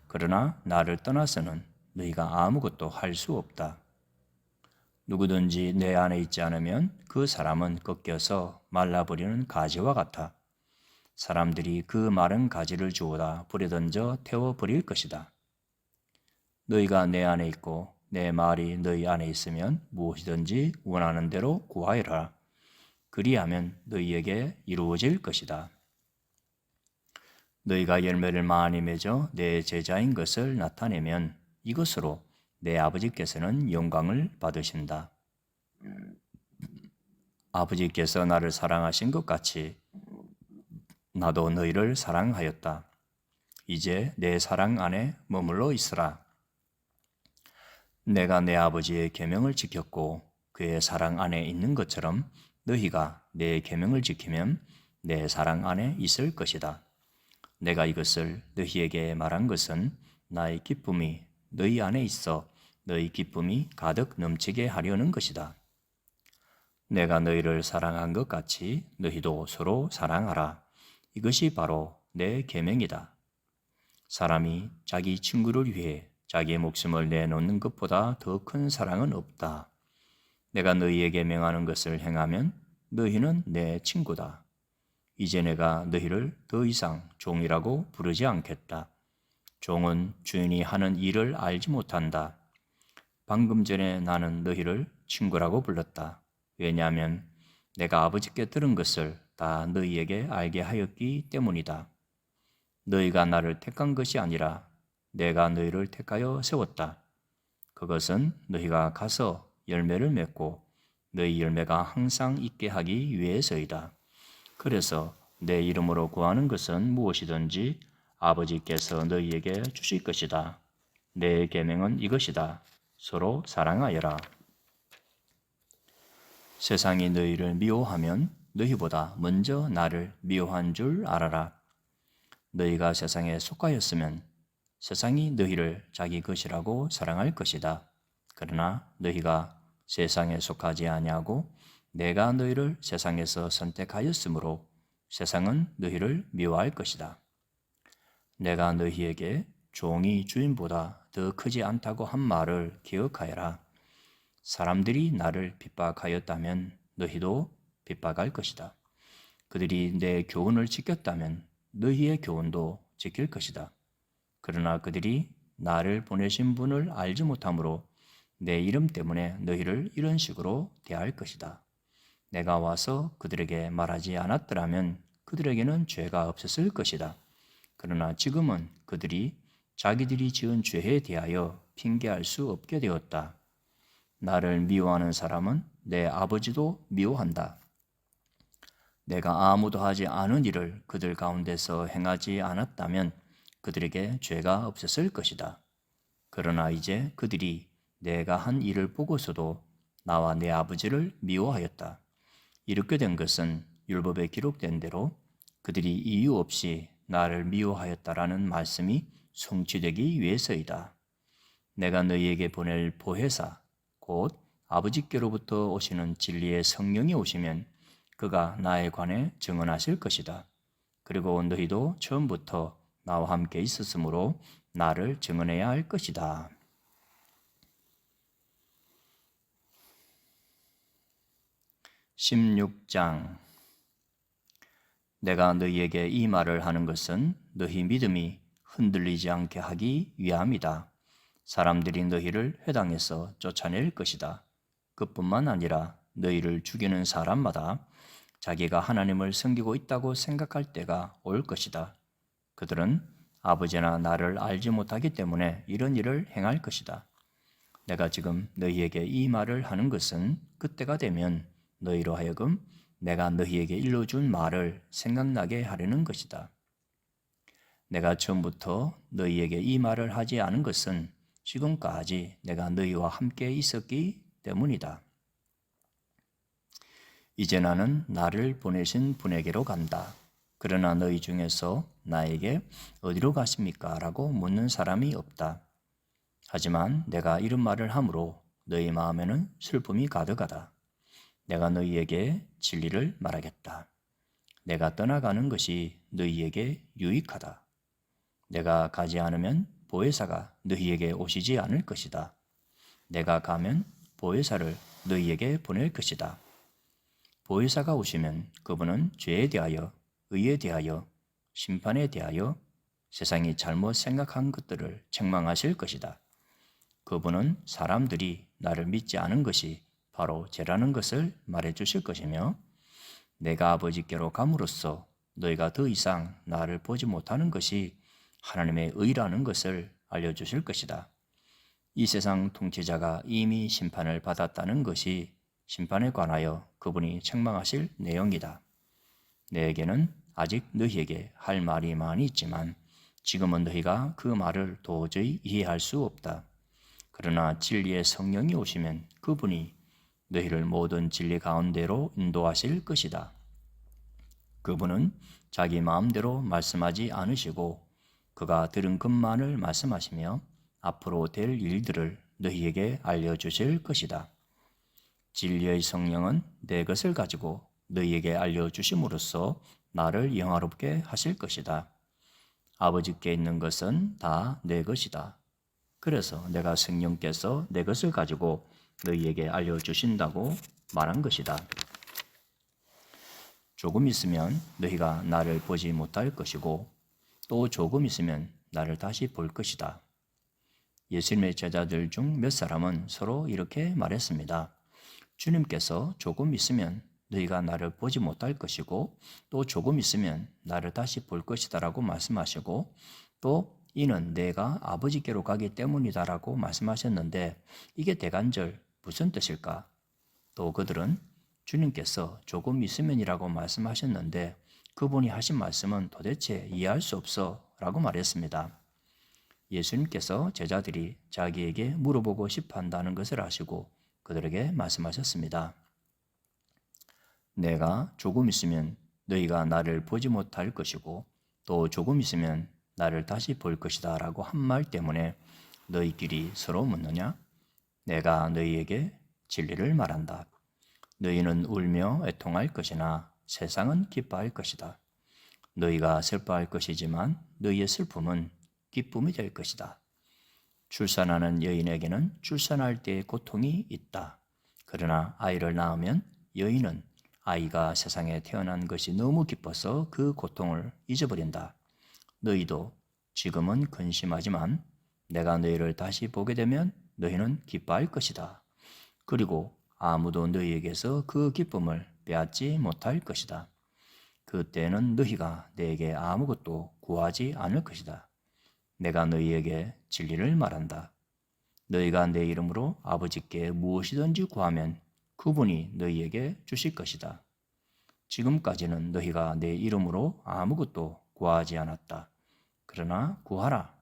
그러나 나를 떠나서는 너희가 아무것도 할 수 없다. 누구든지 내 안에 있지 않으면 그 사람은 꺾여서 말라버리는 가지와 같아. 사람들이 그 마른 가지를 주워다 불에 던져 태워버릴 것이다. 너희가 내 안에 있고 내 말이 너희 안에 있으면 무엇이든지 원하는 대로 구하여라. 그리하면 너희에게 이루어질 것이다. 너희가 열매를 많이 맺어 내 제자인 것을 나타내면 이것으로 내 아버지께서는 영광을 받으신다. 아버지께서 나를 사랑하신 것 같이 나도 너희를 사랑하였다. 이제 내 사랑 안에 머물러 있으라. 내가 내 아버지의 계명을 지켰고 그의 사랑 안에 있는 것처럼 너희가 내 계명을 지키면 내 사랑 안에 있을 것이다. 내가 이것을 너희에게 말한 것은 나의 기쁨이 너희 안에 있어 너희 기쁨이 가득 넘치게 하려는 것이다. 내가 너희를 사랑한 것 같이 너희도 서로 사랑하라. 이것이 바로 내 계명이다. 사람이 자기 친구를 위해 자기의 목숨을 내놓는 것보다 더 큰 사랑은 없다. 내가 너희에게 명하는 것을 행하면 너희는 내 친구다. 이제 내가 너희를 더 이상 종이라고 부르지 않겠다. 종은 주인이 하는 일을 알지 못한다. 방금 전에 나는 너희를 친구라고 불렀다. 왜냐하면 내가 아버지께 들은 것을 다 너희에게 알게 하였기 때문이다. 너희가 나를 택한 것이 아니라 내가 너희를 택하여 세웠다. 그것은 너희가 가서 열매를 맺고 너희 열매가 항상 있게 하기 위해서이다. 그래서 내 이름으로 구하는 것은 무엇이든지 아버지께서 너희에게 주실 것이다. 내 계명은 이것이다. 서로 사랑하여라. 세상이 너희를 미워하면 너희보다 먼저 나를 미워한 줄 알아라. 너희가 세상에 속하였으면 세상이 너희를 자기 것이라고 사랑할 것이다. 그러나 너희가 세상에 속하지 아니하고 내가 너희를 세상에서 선택하였으므로 세상은 너희를 미워할 것이다. 내가 너희에게 종이 주인보다 더 크지 않다고 한 말을 기억하여라. 사람들이 나를 핍박하였다면 너희도 핍박할 것이다. 그들이 내 교훈을 지켰다면 너희의 교훈도 지킬 것이다. 그러나 그들이 나를 보내신 분을 알지 못하므로 내 이름 때문에 너희를 이런 식으로 대할 것이다. 내가 와서 그들에게 말하지 않았더라면 그들에게는 죄가 없었을 것이다. 그러나 지금은 그들이 자기들이 지은 죄에 대하여 핑계할 수 없게 되었다. 나를 미워하는 사람은 내 아버지도 미워한다. 내가 아무도 하지 않은 일을 그들 가운데서 행하지 않았다면 그들에게 죄가 없었을 것이다. 그러나 이제 그들이 내가 한 일을 보고서도 나와 내 아버지를 미워하였다. 이렇게 된 것은 율법에 기록된 대로 그들이 이유 없이 나를 미워하였다라는 말씀이 성취되기 위해서이다. 내가 너희에게 보낼 보혜사 곧 아버지께로부터 오시는 진리의 성령이 오시면 그가 나에 관해 증언하실 것이다. 그리고 너희도 처음부터 나와 함께 있었으므로 나를 증언해야 할 것이다. 16장 내가 너희에게 이 말을 하는 것은 너희 믿음이 흔들리지 않게 하기 위함이다. 사람들이 너희를 회당에서 쫓아낼 것이다. 그뿐만 아니라 너희를 죽이는 사람마다 자기가 하나님을 섬기고 있다고 생각할 때가 올 것이다. 그들은 아버지나 나를 알지 못하기 때문에 이런 일을 행할 것이다. 내가 지금 너희에게 이 말을 하는 것은 그때가 되면 너희로 하여금 내가 너희에게 일러준 말을 생각나게 하려는 것이다. 내가 처음부터 너희에게 이 말을 하지 않은 것은 지금까지 내가 너희와 함께 있었기 때문이다. 이제 나는 나를 보내신 분에게로 간다. 그러나 너희 중에서 나에게 어디로 가십니까? 라고 묻는 사람이 없다. 하지만 내가 이런 말을 함으로 너희 마음에는 슬픔이 가득하다. 내가 너희에게 진리를 말하겠다. 내가 떠나가는 것이 너희에게 유익하다. 내가 가지 않으면 보혜사가 너희에게 오시지 않을 것이다. 내가 가면 보혜사를 너희에게 보낼 것이다. 보혜사가 오시면 그분은 죄에 대하여, 의에 대하여, 심판에 대하여 세상이 잘못 생각한 것들을 책망하실 것이다. 그분은 사람들이 나를 믿지 않은 것이 바로 죄라는 것을 말해 주실 것이며 내가 아버지께로 감으로써 너희가 더 이상 나를 보지 못하는 것이 하나님의 의라는 것을 알려주실 것이다. 이 세상 통치자가 이미 심판을 받았다는 것이 심판에 관하여 그분이 책망하실 내용이다. 내게는 아직 너희에게 할 말이 많이 있지만 지금은 너희가 그 말을 도저히 이해할 수 없다. 그러나 진리의 성령이 오시면 그분이 너희를 모든 진리 가운데로 인도하실 것이다. 그분은 자기 마음대로 말씀하지 않으시고 그가 들은 것만을 말씀하시며 앞으로 될 일들을 너희에게 알려주실 것이다. 진리의 성령은 내 것을 가지고 너희에게 알려주심으로써 나를 영화롭게 하실 것이다. 아버지께 있는 것은 다 내 것이다. 그래서 내가 성령께서 내 것을 가지고 너희에게 알려주신다고 말한 것이다. 조금 있으면 너희가 나를 보지 못할 것이고 또 조금 있으면 나를 다시 볼 것이다. 예수님의 제자들 중 몇 사람은 서로 이렇게 말했습니다. 주님께서 조금 있으면 너희가 나를 보지 못할 것이고 또 조금 있으면 나를 다시 볼 것이다 라고 말씀하시고 또 이는 내가 아버지께로 가기 때문이다라고 말씀하셨는데 이게 대간절 무슨 뜻일까? 또 그들은 주님께서 조금 있으면이라고 말씀하셨는데 그분이 하신 말씀은 도대체 이해할 수 없어 라고 말했습니다. 예수님께서 제자들이 자기에게 물어보고 싶어 한다는 것을 아시고 그들에게 말씀하셨습니다. 내가 조금 있으면 너희가 나를 보지 못할 것이고 또 조금 있으면 나를 다시 볼 것이다 라고 한 말 때문에 너희끼리 서로 묻느냐? 내가 너희에게 진리를 말한다. 너희는 울며 애통할 것이나 세상은 기뻐할 것이다. 너희가 슬퍼할 것이지만 너희의 슬픔은 기쁨이 될 것이다. 출산하는 여인에게는 출산할 때의 고통이 있다. 그러나 아이를 낳으면 여인은 아이가 세상에 태어난 것이 너무 기뻐서 그 고통을 잊어버린다. 너희도 지금은 근심하지만 내가 너희를 다시 보게 되면 너희는 기뻐할 것이다. 그리고 아무도 너희에게서 그 기쁨을 빼앗지 못할 것이다. 그때는 너희가 내게 아무것도 구하지 않을 것이다. 내가 너희에게 진리를 말한다. 너희가 내 이름으로 아버지께 무엇이든지 구하면 그분이 너희에게 주실 것이다. 지금까지는 너희가 내 이름으로 아무것도 구하지 않았다. 그러나 구하라.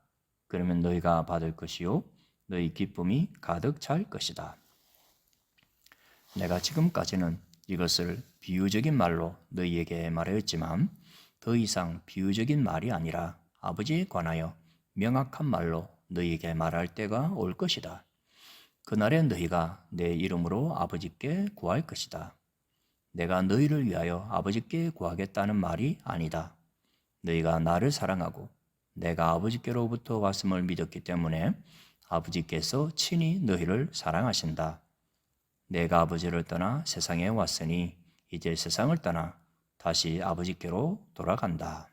그러면 너희가 받을 것이요 너희 기쁨이 가득 찰 것이다. 내가 지금까지는 이것을 비유적인 말로 너희에게 말하였지만 더 이상 비유적인 말이 아니라 아버지에 관하여 명확한 말로 너희에게 말할 때가 올 것이다. 그날에 너희가 내 이름으로 아버지께 구할 것이다. 내가 너희를 위하여 아버지께 구하겠다는 말이 아니다. 너희가 나를 사랑하고 내가 아버지께로부터 왔음을 믿었기 때문에 아버지께서 친히 너희를 사랑하신다. 내가 아버지를 떠나 세상에 왔으니 이제 세상을 떠나 다시 아버지께로 돌아간다.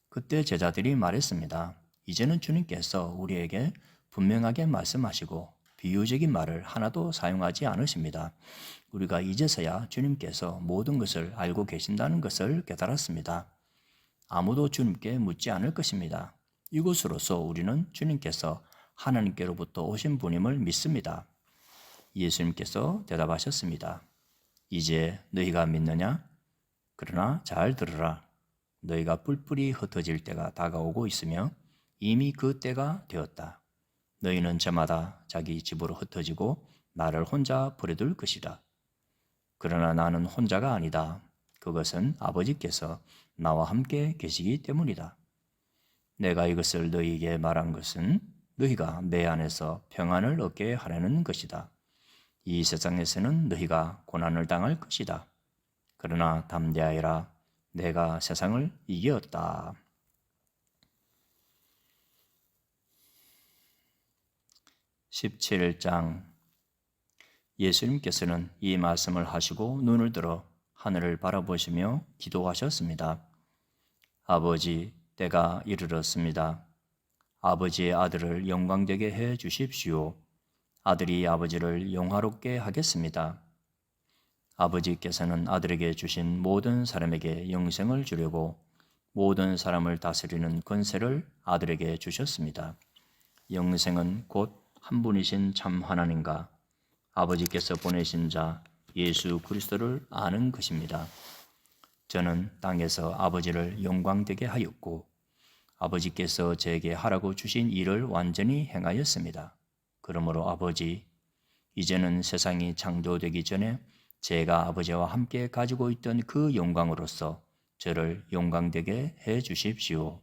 그때 제자들이 말했습니다. 이제는 주님께서 우리에게 분명하게 말씀하시고 비유적인 말을 하나도 사용하지 않으십니다. 우리가 이제서야 주님께서 모든 것을 알고 계신다는 것을 깨달았습니다. 아무도 주님께 묻지 않을 것입니다. 이것으로서 우리는 주님께서 하나님께로부터 오신 분임을 믿습니다. 예수님께서 대답하셨습니다. 이제 너희가 믿느냐? 그러나 잘 들으라. 너희가 뿔뿔이 흩어질 때가 다가오고 있으며 이미 그 때가 되었다. 너희는 저마다 자기 집으로 흩어지고 나를 혼자 버려둘 것이다. 그러나 나는 혼자가 아니다. 그것은 아버지께서 나와 함께 계시기 때문이다. 내가 이것을 너희에게 말한 것은 너희가 내 안에서 평안을 얻게 하려는 것이다. 이 세상에서는 너희가 고난을 당할 것이다. 그러나 담대하여라. 내가 세상을 이겼다. 17장. 예수님께서는 이 말씀을 하시고 눈을 들어 하늘을 바라보시며 기도하셨습니다. 아버지, 때가 이르렀습니다. 아버지의 아들을 영광되게 해 주십시오. 아들이 아버지를 영화롭게 하겠습니다. 아버지께서는 아들에게 주신 모든 사람에게 영생을 주려고 모든 사람을 다스리는 권세를 아들에게 주셨습니다. 영생은 곧 한 분이신 참 하나님과 아버지께서 보내신 자 예수 그리스도를 아는 것입니다. 저는 땅에서 아버지를 영광되게 하였고 아버지께서 제게 하라고 주신 일을 완전히 행하였습니다. 그러므로 아버지, 이제는 세상이 창조되기 전에 제가 아버지와 함께 가지고 있던 그 영광으로서 저를 영광되게 해 주십시오.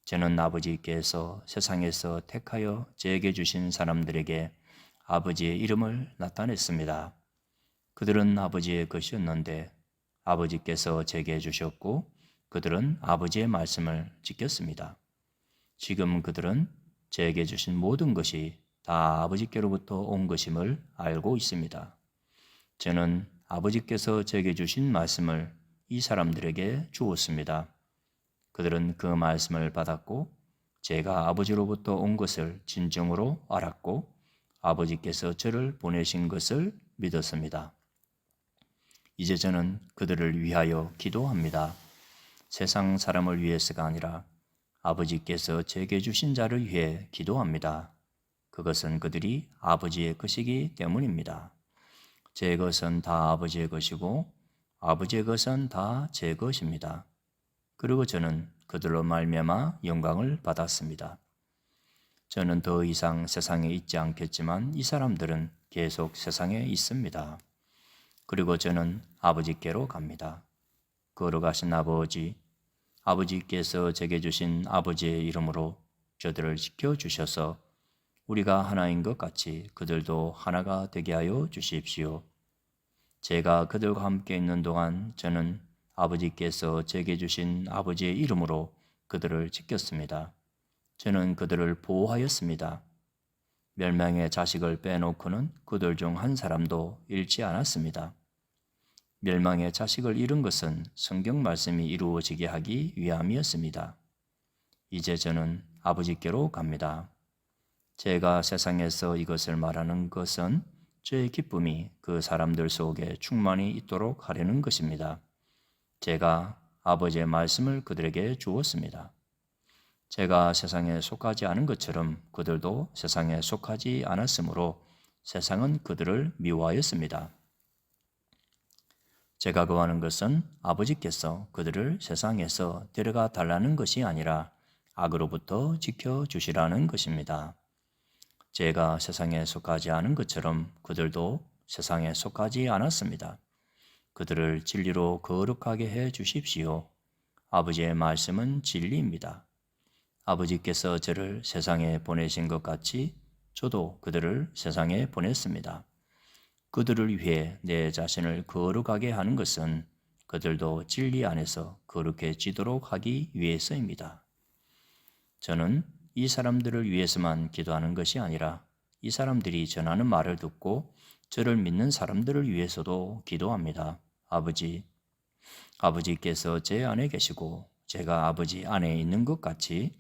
저는 아버지께서 세상에서 택하여 제게 주신 사람들에게 아버지의 이름을 나타냈습니다. 그들은 아버지의 것이었는데 아버지께서 제게 주셨고 그들은 아버지의 말씀을 지켰습니다. 지금 그들은 제게 주신 모든 것이 다 아버지께로부터 온 것임을 알고 있습니다. 저는 아버지께서 제게 주신 말씀을 이 사람들에게 주었습니다. 그들은 그 말씀을 받았고 제가 아버지로부터 온 것을 진정으로 알았고 아버지께서 저를 보내신 것을 믿었습니다. 이제 저는 그들을 위하여 기도합니다. 세상 사람을 위해서가 아니라 아버지께서 제게 주신 자를 위해 기도합니다. 그것은 그들이 아버지의 것이기 때문입니다. 제 것은 다 아버지의 것이고 아버지의 것은 다 제 것입니다. 그리고 저는 그들로 말미암아 영광을 받았습니다. 저는 더 이상 세상에 있지 않겠지만 이 사람들은 계속 세상에 있습니다. 그리고 저는 아버지께로 갑니다. 걸어가신 아버지, 아버지께서 제게 주신 아버지의 이름으로 저들을 지켜주셔서 우리가 하나인 것 같이 그들도 하나가 되게 하여 주십시오. 제가 그들과 함께 있는 동안 저는 아버지께서 제게 주신 아버지의 이름으로 그들을 지켰습니다. 저는 그들을 보호하였습니다. 멸망의 자식을 빼놓고는 그들 중 한 사람도 잃지 않았습니다. 멸망의 자식을 잃은 것은 성경 말씀이 이루어지게 하기 위함이었습니다. 이제 저는 아버지께로 갑니다. 제가 세상에서 이것을 말하는 것은 저의 기쁨이 그 사람들 속에 충만히 있도록 하려는 것입니다. 제가 아버지의 말씀을 그들에게 주었습니다. 제가 세상에 속하지 않은 것처럼 그들도 세상에 속하지 않았으므로 세상은 그들을 미워하였습니다. 제가 구하는 것은 아버지께서 그들을 세상에서 데려가 달라는 것이 아니라 악으로부터 지켜주시라는 것입니다. 제가 세상에 속하지 않은 것처럼 그들도 세상에 속하지 않았습니다. 그들을 진리로 거룩하게 해 주십시오. 아버지의 말씀은 진리입니다. 아버지께서 저를 세상에 보내신 것 같이 저도 그들을 세상에 보냈습니다. 그들을 위해 내 자신을 거룩하게 하는 것은 그들도 진리 안에서 거룩해지도록 하기 위해서입니다. 저는 이 사람들을 위해서만 기도하는 것이 아니라 이 사람들이 전하는 말을 듣고 저를 믿는 사람들을 위해서도 기도합니다. 아버지께서 제 안에 계시고 제가 아버지 안에 있는 것 같이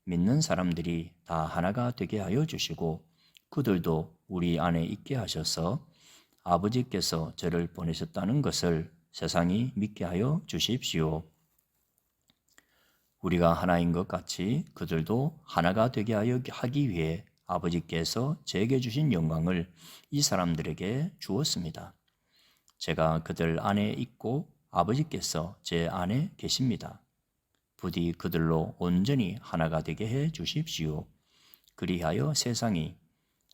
믿는 사람들이 다 하나가 되게 하여 주시고 그들도 우리 안에 있게 하셔서 아버지께서 저를 보내셨다는 것을 세상이 믿게 하여 주십시오. 우리가 하나인 것 같이 그들도 하나가 되게 하기 위해 아버지께서 제게 주신 영광을 이 사람들에게 주었습니다. 제가 그들 안에 있고 아버지께서 제 안에 계십니다. 부디 그들로 온전히 하나가 되게 해 주십시오. 그리하여 세상이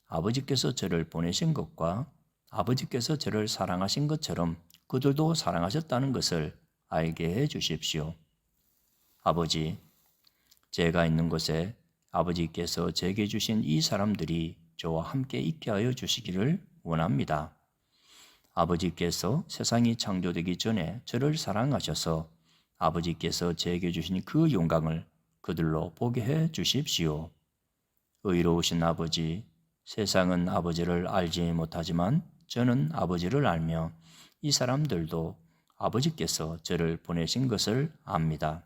아버지께서 저를 보내신 것과 아버지께서 저를 사랑하신 것처럼 그들도 사랑하셨다는 것을 알게 해 주십시오. 아버지, 제가 있는 곳에 아버지께서 제게 주신 이 사람들이 저와 함께 있게 하여 주시기를 원합니다. 아버지께서 세상이 창조되기 전에 저를 사랑하셔서 아버지께서 제게 주신 그 영광을 그들로 보게 해 주십시오. 의로우신 아버지, 세상은 아버지를 알지 못하지만 저는 아버지를 알며 이 사람들도 아버지께서 저를 보내신 것을 압니다.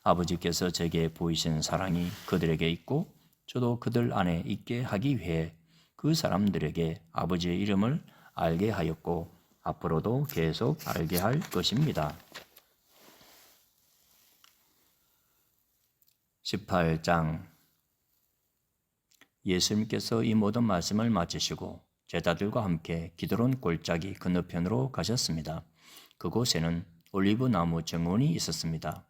아버지께서 제게 보이신 사랑이 그들에게 있고 저도 그들 안에 있게 하기 위해 그 사람들에게 아버지의 이름을 알게 하였고 앞으로도 계속 알게 할 것입니다. 18장 예수님께서 이 모든 말씀을 마치시고 제자들과 함께 기드론 골짜기 건너편으로 가셨습니다. 그곳에는 올리브 나무 정원이 있었습니다.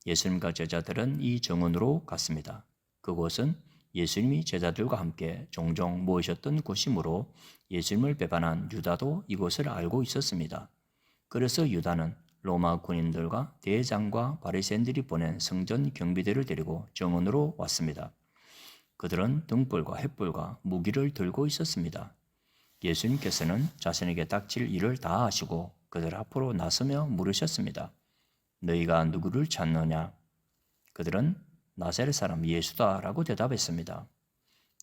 예수님과 제자들은 이 정원으로 갔습니다. 그곳은 예수님이 제자들과 함께 종종 모이셨던 곳이므로 예수님을 배반한 유다도 이곳을 알고 있었습니다. 그래서 유다는 로마 군인들과 대장과 바리새인들이 보낸 성전 경비대를 데리고 정원으로 왔습니다. 그들은 등불과 횃불과 무기를 들고 있었습니다. 예수님께서는 자신에게 닥칠 일을 다 하시고 그들 앞으로 나서며 물으셨습니다. 너희가 누구를 찾느냐? 그들은 나사렛 사람 예수다라고 대답했습니다.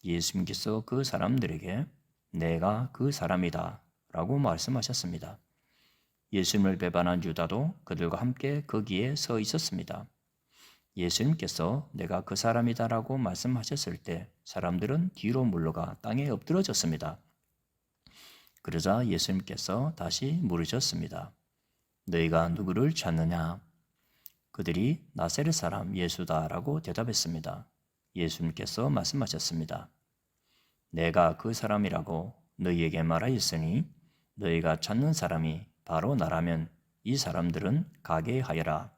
예수님께서 그 사람들에게 내가 그 사람이다 라고 말씀하셨습니다. 예수님을 배반한 유다도 그들과 함께 거기에 서 있었습니다. 예수님께서 내가 그 사람이다 라고 말씀하셨을 때 사람들은 뒤로 물러가 땅에 엎드러졌습니다. 그러자 예수님께서 다시 물으셨습니다. 너희가 누구를 찾느냐? 그들이 나사렛 사람 예수다라고 대답했습니다. 예수님께서 말씀하셨습니다. 내가 그 사람이라고 너희에게 말하였으니 너희가 찾는 사람이 바로 나라면 이 사람들은 가게 하여라.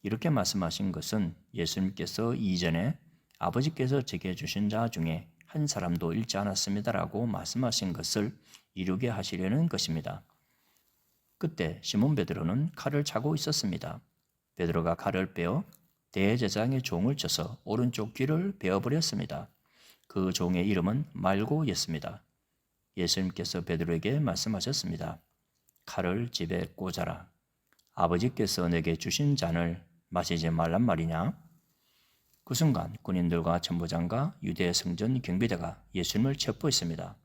이렇게 말씀하신 것은 예수님께서 이전에 아버지께서 제게 주신 자 중에 한 사람도 잃지 않았습니다라고 말씀하신 것을 이루게 하시려는 것입니다. 그때 시몬 베드로는 칼을 차고 있었습니다. 베드로가 칼을 빼어 대제사장의 종을 쳐서 오른쪽 귀를 베어버렸습니다. 그 종의 이름은 말고였습니다. 예수님께서 베드로에게 말씀하셨습니다. 칼을 집에 꽂아라. 아버지께서 내게 주신 잔을 마시지 말란 말이냐? 그 순간 군인들과 천부장과 유대 성전 경비대가 예수님을 체포했습니다.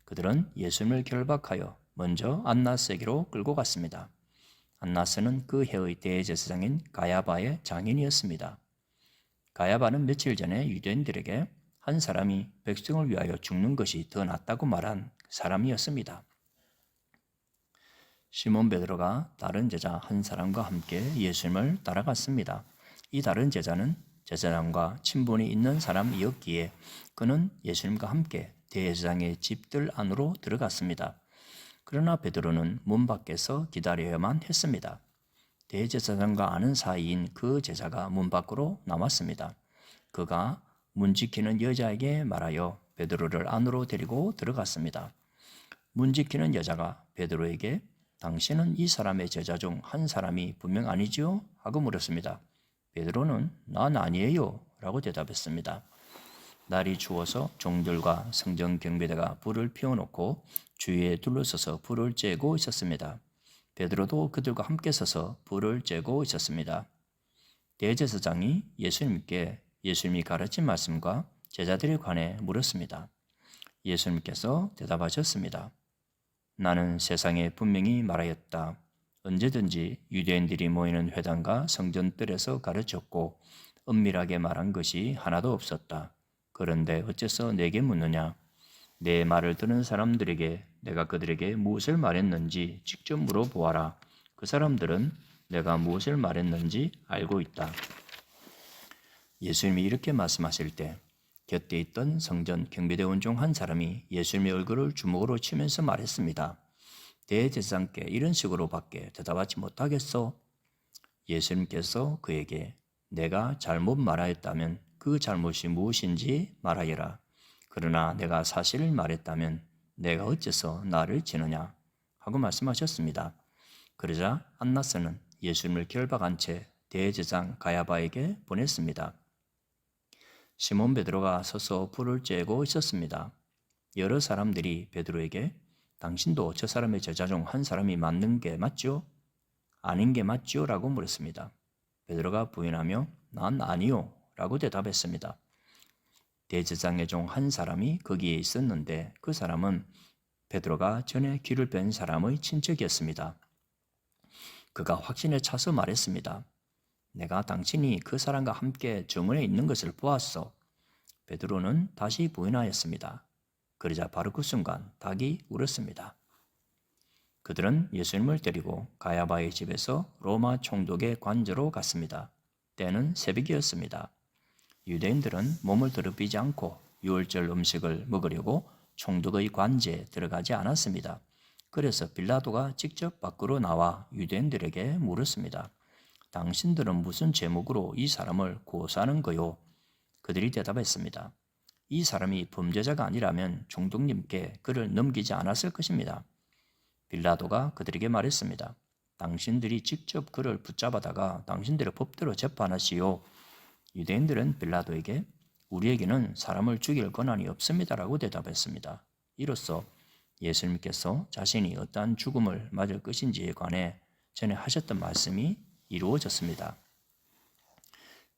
그들은 예수님을 결박하여 먼저 안나스에게로 끌고 갔습니다. 안나스는 그 해의 대제사장인 가야바의 장인이었습니다. 가야바는 며칠 전에 유대인들에게 한 사람이 백성을 위하여 죽는 것이 더 낫다고 말한 사람이었습니다. 시몬 베드로가 다른 제자 한 사람과 함께 예수님을 따라갔습니다. 이 다른 제자는 제사장과 친분이 있는 사람이었기에 그는 예수님과 함께 대제사장의 집들 안으로 들어갔습니다. 그러나 베드로는 문 밖에서 기다려야만 했습니다. 대제사장과 아는 사이인 그 제자가 문 밖으로 나왔습니다. 그가 문 지키는 여자에게 말하여 베드로를 안으로 데리고 들어갔습니다. 문 지키는 여자가 베드로에게 당신은 이 사람의 제자 중 한 사람이 분명 아니지요? 하고 물었습니다. 베드로는 난 아니에요 라고 대답했습니다. 날이 추워서 종들과 성전 경비대가 불을 피워놓고 주위에 둘러서서 불을 쬐고 있었습니다. 베드로도 그들과 함께 서서 불을 쬐고 있었습니다. 대제사장이 예수님이 가르친 말씀과 제자들에 관해 물었습니다. 예수님께서 대답하셨습니다. 나는 세상에 분명히 말하였다. 언제든지 유대인들이 모이는 회당과 성전뜰에서 가르쳤고 은밀하게 말한 것이 하나도 없었다. 그런데 어째서 내게 묻느냐? 내 말을 듣는 사람들에게 내가 그들에게 무엇을 말했는지 직접 물어보아라. 그 사람들은 내가 무엇을 말했는지 알고 있다. 예수님이 이렇게 말씀하실 때 곁에 있던 성전 경비대원 중 한 사람이 예수님의 얼굴을 주먹으로 치면서 말했습니다. 대제사장께 이런 식으로밖에 대답하지 못하겠소? 예수님께서 그에게 내가 잘못 말하였다면 그 잘못이 무엇인지 말하여라. 그러나 내가 사실을 말했다면 내가 어째서 나를 치느냐? 하고 말씀하셨습니다. 그러자 안나스는 예수님을 결박한 채 대제사장 가야바에게 보냈습니다. 시몬 베드로가 서서 불을 쬐고 있었습니다. 여러 사람들이 베드로에게 당신도 저 사람의 제자 중 한 사람이 맞는 게 맞죠? 아닌 게 맞죠? 라고 물었습니다. 베드로가 부인하며 난 아니요 라고 대답했습니다. 대제사장의 중 한 사람이 거기에 있었는데 그 사람은 베드로가 전에 귀를 뺀 사람의 친척이었습니다. 그가 확신에 차서 말했습니다. 내가 당신이 그 사람과 함께 정원에 있는 것을 보았소. 베드로는 다시 부인하였습니다. 그러자 바로 그 순간 닭이 울었습니다. 그들은 예수님을 데리고 가야바의 집에서 로마 총독의 관저로 갔습니다. 때는 새벽이었습니다. 유대인들은 몸을 더럽히지 않고 유월절 음식을 먹으려고 총독의 관제에 들어가지 않았습니다. 그래서 빌라도가 직접 밖으로 나와 유대인들에게 물었습니다. 당신들은 무슨 제목으로 이 사람을 고소하는 거요? 그들이 대답했습니다. 이 사람이 범죄자가 아니라면 총독님께 그를 넘기지 않았을 것입니다. 빌라도가 그들에게 말했습니다. 당신들이 직접 그를 붙잡아다가 당신들의 법대로 재판하시오. 유대인들은 빌라도에게 우리에게는 사람을 죽일 권한이 없습니다라고 대답했습니다. 이로써 예수님께서 자신이 어떠한 죽음을 맞을 것인지에 관해 전에 하셨던 말씀이 이루어졌습니다.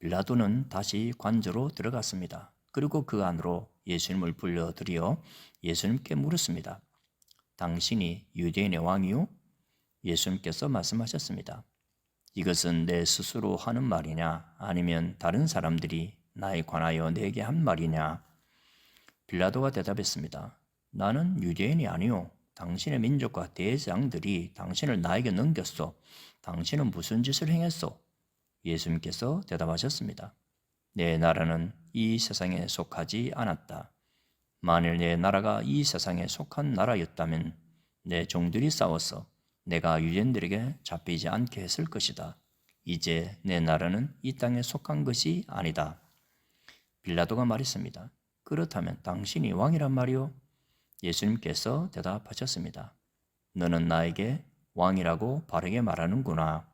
빌라도는 다시 관저로 들어갔습니다. 그리고 그 안으로 예수님을 불러들여 예수님께 물었습니다. 당신이 유대인의 왕이요? 예수님께서 말씀하셨습니다. 이것은 내 스스로 하는 말이냐 아니면 다른 사람들이 나에 관하여 내게 한 말이냐? 빌라도가 대답했습니다. 나는 유대인이 아니요. 당신의 민족과 대제사장들이 당신을 나에게 넘겼소. 당신은 무슨 짓을 행했소? 예수님께서 대답하셨습니다. 내 나라는 이 세상에 속하지 않았다. 만일 내 나라가 이 세상에 속한 나라였다면 내 종들이 싸워서 내가 유대인들에게 잡히지 않게 했을 것이다. 이제 내 나라는 이 땅에 속한 것이 아니다. 빌라도가 말했습니다. 그렇다면 당신이 왕이란 말이오? 예수님께서 대답하셨습니다. 너는 나에게 왕이라고 바르게 말하는구나.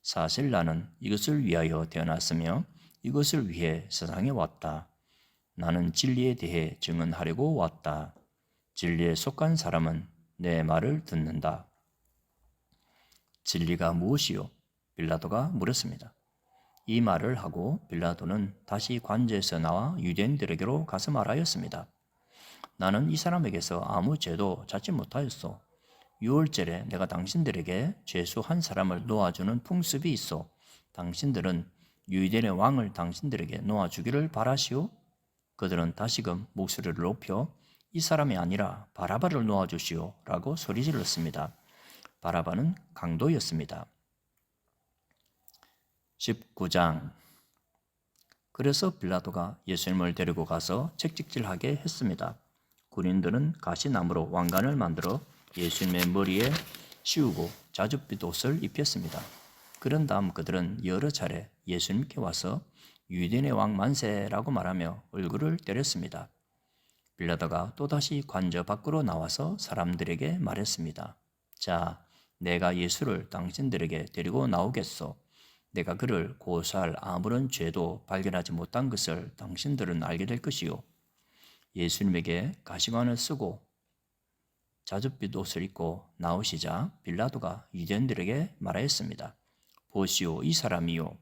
사실 나는 이것을 위하여 태어났으며 이것을 위해 세상에 왔다. 나는 진리에 대해 증언하려고 왔다. 진리에 속한 사람은 내 말을 듣는다. 진리가 무엇이요? 빌라도가 물었습니다. 이 말을 하고 빌라도는 다시 관저에서 나와 유대인들에게로 가서 말하였습니다. 나는 이 사람에게서 아무 죄도 찾지 못하였소. 유월절에 내가 당신들에게 죄수 한 사람을 놓아주는 풍습이 있어. 당신들은 유대인의 왕을 당신들에게 놓아주기를 바라시오? 그들은 다시금 목소리를 높여 이 사람이 아니라 바라바를 놓아주시오 라고 소리질렀습니다. 바라바는 강도였습니다. 19장. 그래서 빌라도가 예수님을 데리고 가서 채찍질하게 했습니다. 군인들은 가시나무로 왕관을 만들어 예수님의 머리에 씌우고 자줏빛 옷을 입혔습니다. 그런 다음 그들은 여러 차례 예수님께 와서 유대인의 왕 만세라고 말하며 얼굴을 때렸습니다. 빌라도가 또다시 관저 밖으로 나와서 사람들에게 말했습니다. 자, 내가 예수를 당신들에게 데리고 나오겠소. 내가 그를 고소할 아무런 죄도 발견하지 못한 것을 당신들은 알게 될 것이요. 예수님에게 가시관을 쓰고 자줏빛 옷을 입고 나오시자 빌라도가 유대인들에게 말하였습니다. 보시오, 이 사람이요.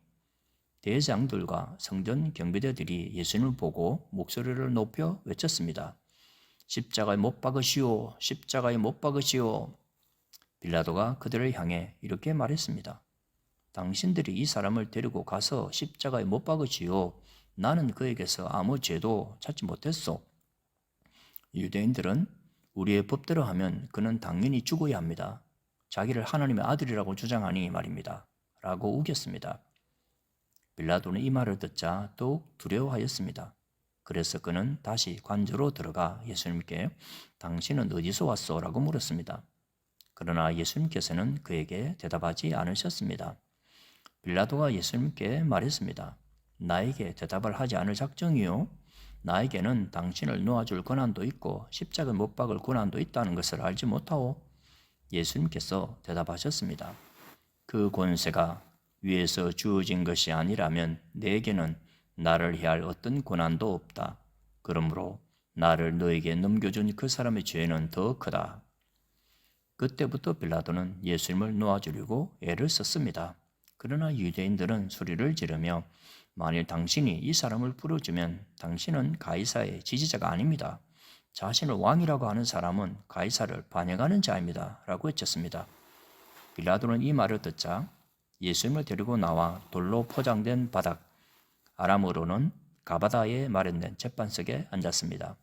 대장들과 성전 경비대들이 예수님을 보고 목소리를 높여 외쳤습니다. 십자가에 못 박으시오, 십자가에 못 박으시오. 빌라도가 그들을 향해 이렇게 말했습니다. 당신들이 이 사람을 데리고 가서 십자가에 못 박으시오. 나는 그에게서 아무 죄도 찾지 못했소. 유대인들은 우리의 법대로 하면 그는 당연히 죽어야 합니다. 자기를 하나님의 아들이라고 주장하니 말입니다. 라고 우겼습니다. 빌라도는 이 말을 듣자 더욱 두려워하였습니다. 그래서 그는 다시 관저로 들어가 예수님께 당신은 어디서 왔소? 라고 물었습니다. 그러나 예수님께서는 그에게 대답하지 않으셨습니다. 빌라도가 예수님께 말했습니다. 나에게 대답을 하지 않을 작정이요? 나에게는 당신을 놓아줄 권한도 있고 십자가에 못 박을 권한도 있다는 것을 알지 못하오? 예수님께서 대답하셨습니다. 그 권세가 위에서 주어진 것이 아니라면 내게는 나를 해할 어떤 권한도 없다. 그러므로 나를 너에게 넘겨준 그 사람의 죄는 더 크다. 그때부터 빌라도는 예수님을 놓아주려고 애를 썼습니다. 그러나 유대인들은 소리를 지르며 만일 당신이 이 사람을 풀어주면 당신은 가이사의 지지자가 아닙니다. 자신을 왕이라고 하는 사람은 가이사를 반역하는 자입니다. 라고 외쳤습니다. 빌라도는 이 말을 듣자 예수님을 데리고 나와 돌로 포장된 바닥, 아람어로는 가바다에 마련된 재판석에 앉았습니다.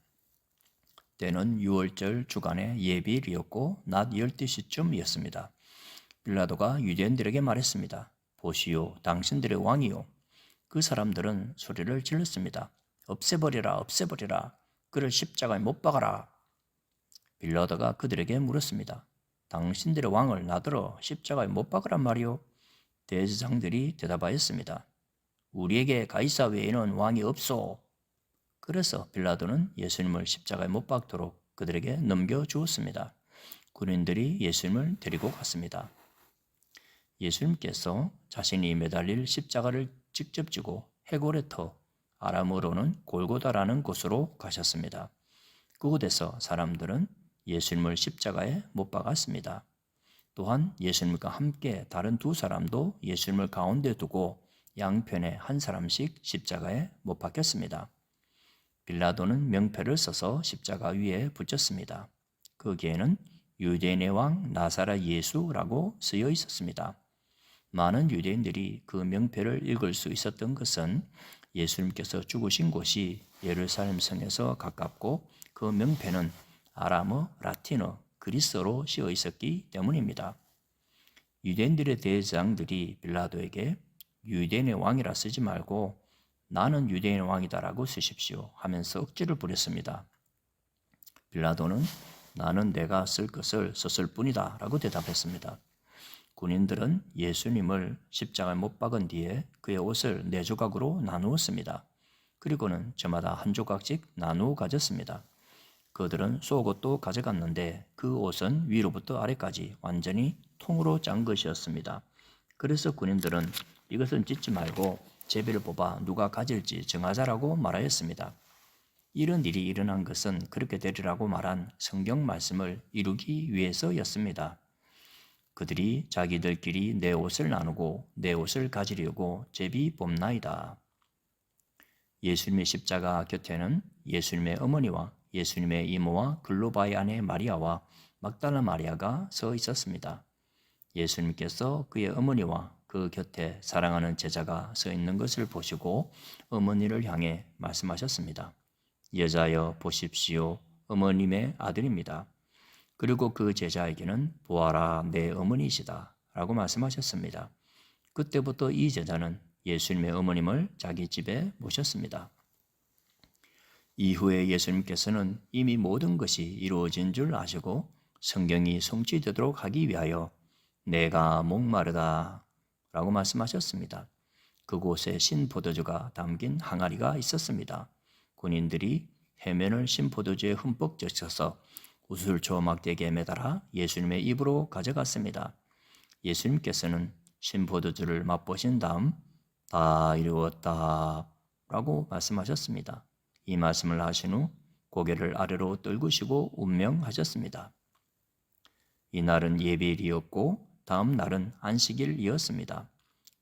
때는 6월절 주간의 예비일이었고 낮 12시쯤이었습니다. 빌라도가 유대인들에게 말했습니다. 보시오, 당신들의 왕이요. 그 사람들은 소리를 질렀습니다. 없애버리라, 없애버리라. 그를 십자가에 못 박아라. 빌라도가 그들에게 물었습니다. 당신들의 왕을 나더러 십자가에 못 박으란 말이오? 대제사장들이 대답하였습니다. 우리에게 가이사 외에는 왕이 없소. 그래서 빌라도는 예수님을 십자가에 못 박도록 그들에게 넘겨주었습니다. 군인들이 예수님을 데리고 갔습니다. 예수님께서 자신이 매달릴 십자가를 직접 지고 해골의 터, 아람어로는 골고다라는 곳으로 가셨습니다. 그곳에서 사람들은 예수님을 십자가에 못 박았습니다. 또한 예수님과 함께 다른 두 사람도 예수님을 가운데 두고 양편에 한 사람씩 십자가에 못 박혔습니다. 빌라도는 명패를 써서 십자가 위에 붙였습니다. 거기에는 유대인의 왕 나사렛 예수라고 쓰여 있었습니다. 많은 유대인들이 그 명패를 읽을 수 있었던 것은 예수님께서 죽으신 곳이 예루살렘 성에서 가깝고 그 명패는 아람어, 라틴어, 그리스어로 씌어 있었기 때문입니다. 유대인들의 대제사장들이 빌라도에게 유대인의 왕이라 쓰지 말고 나는 유대인의 왕이다라고 쓰십시오 하면서 억지를 부렸습니다. 빌라도는 나는 내가 쓸 것을 썼을 뿐이다 라고 대답했습니다. 군인들은 예수님을 십자가에 못 박은 뒤에 그의 옷을 4조각으로 나누었습니다. 그리고는 저마다 한 조각씩 나누어 가졌습니다. 그들은 속옷도 가져갔는데 그 옷은 위로부터 아래까지 완전히 통으로 짠 것이었습니다. 그래서 군인들은 이것은 찢지 말고 제비를 뽑아 누가 가질지 정하자라고 말하였습니다. 이런 일이 일어난 것은 그렇게 되리라고 말한 성경 말씀을 이루기 위해서였습니다. 그들이 자기들끼리 내 옷을 나누고 내 옷을 가지려고 제비 뽑나이다. 예수님의 십자가 곁에는 예수님의 어머니와 예수님의 이모와 글로바의 아내 마리아와 막달라 마리아가 서 있었습니다. 예수님께서 그의 어머니와 그 곁에 사랑하는 제자가 서 있는 것을 보시고 어머니를 향해 말씀하셨습니다. 여자여 보십시오. 어머님의 아들입니다. 그리고 그 제자에게는 보아라 내 어머니시다 라고 말씀하셨습니다. 그때부터 이 제자는 예수님의 어머님을 자기 집에 모셨습니다. 이후에 예수님께서는 이미 모든 것이 이루어진 줄 아시고 성경이 성취되도록 하기 위하여 내가 목마르다 라고 말씀하셨습니다. 그곳에 신포도주가 담긴 항아리가 있었습니다. 군인들이 해면을 신포도주에 흠뻑 적셔서 우슬초 막대기에 매달아 예수님의 입으로 가져갔습니다. 예수님께서는 신포도주를 맛보신 다음 다 이루었다 라고 말씀하셨습니다. 이 말씀을 하신 후 고개를 아래로 떨구시고 운명하셨습니다. 이날은 예비일이었고 다음 날은 안식일이었습니다.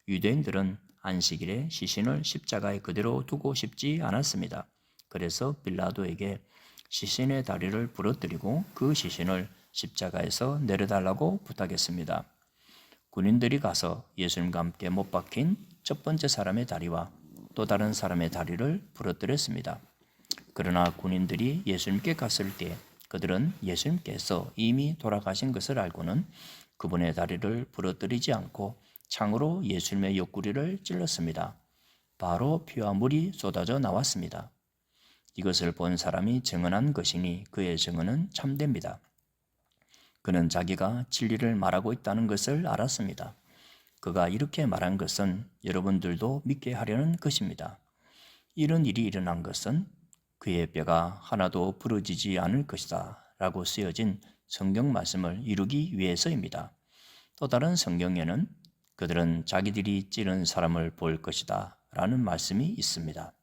유대인들은 안식일에 시신을 십자가에 그대로 두고 싶지 않았습니다. 그래서 빌라도에게 시신의 다리를 부러뜨리고 그 시신을 십자가에서 내려달라고 부탁했습니다. 군인들이 가서 예수님과 함께 못 박힌 첫 번째 사람의 다리와 또 다른 사람의 다리를 부러뜨렸습니다. 그러나 군인들이 예수님께 갔을 때 그들은 예수님께서 이미 돌아가신 것을 알고는 그분의 다리를 부러뜨리지 않고 창으로 예수님의 옆구리를 찔렀습니다. 바로 피와 물이 쏟아져 나왔습니다. 이것을 본 사람이 증언한 것이니 그의 증언은 참됩니다. 그는 자기가 진리를 말하고 있다는 것을 알았습니다. 그가 이렇게 말한 것은 여러분들도 믿게 하려는 것입니다. 이런 일이 일어난 것은 그의 뼈가 하나도 부러지지 않을 것이다 라고 쓰여진 성경 말씀을 이루기 위해서입니다. 또 다른 성경에는 그들은 자기들이 찌른 사람을 볼 것이다 라는 말씀이 있습니다.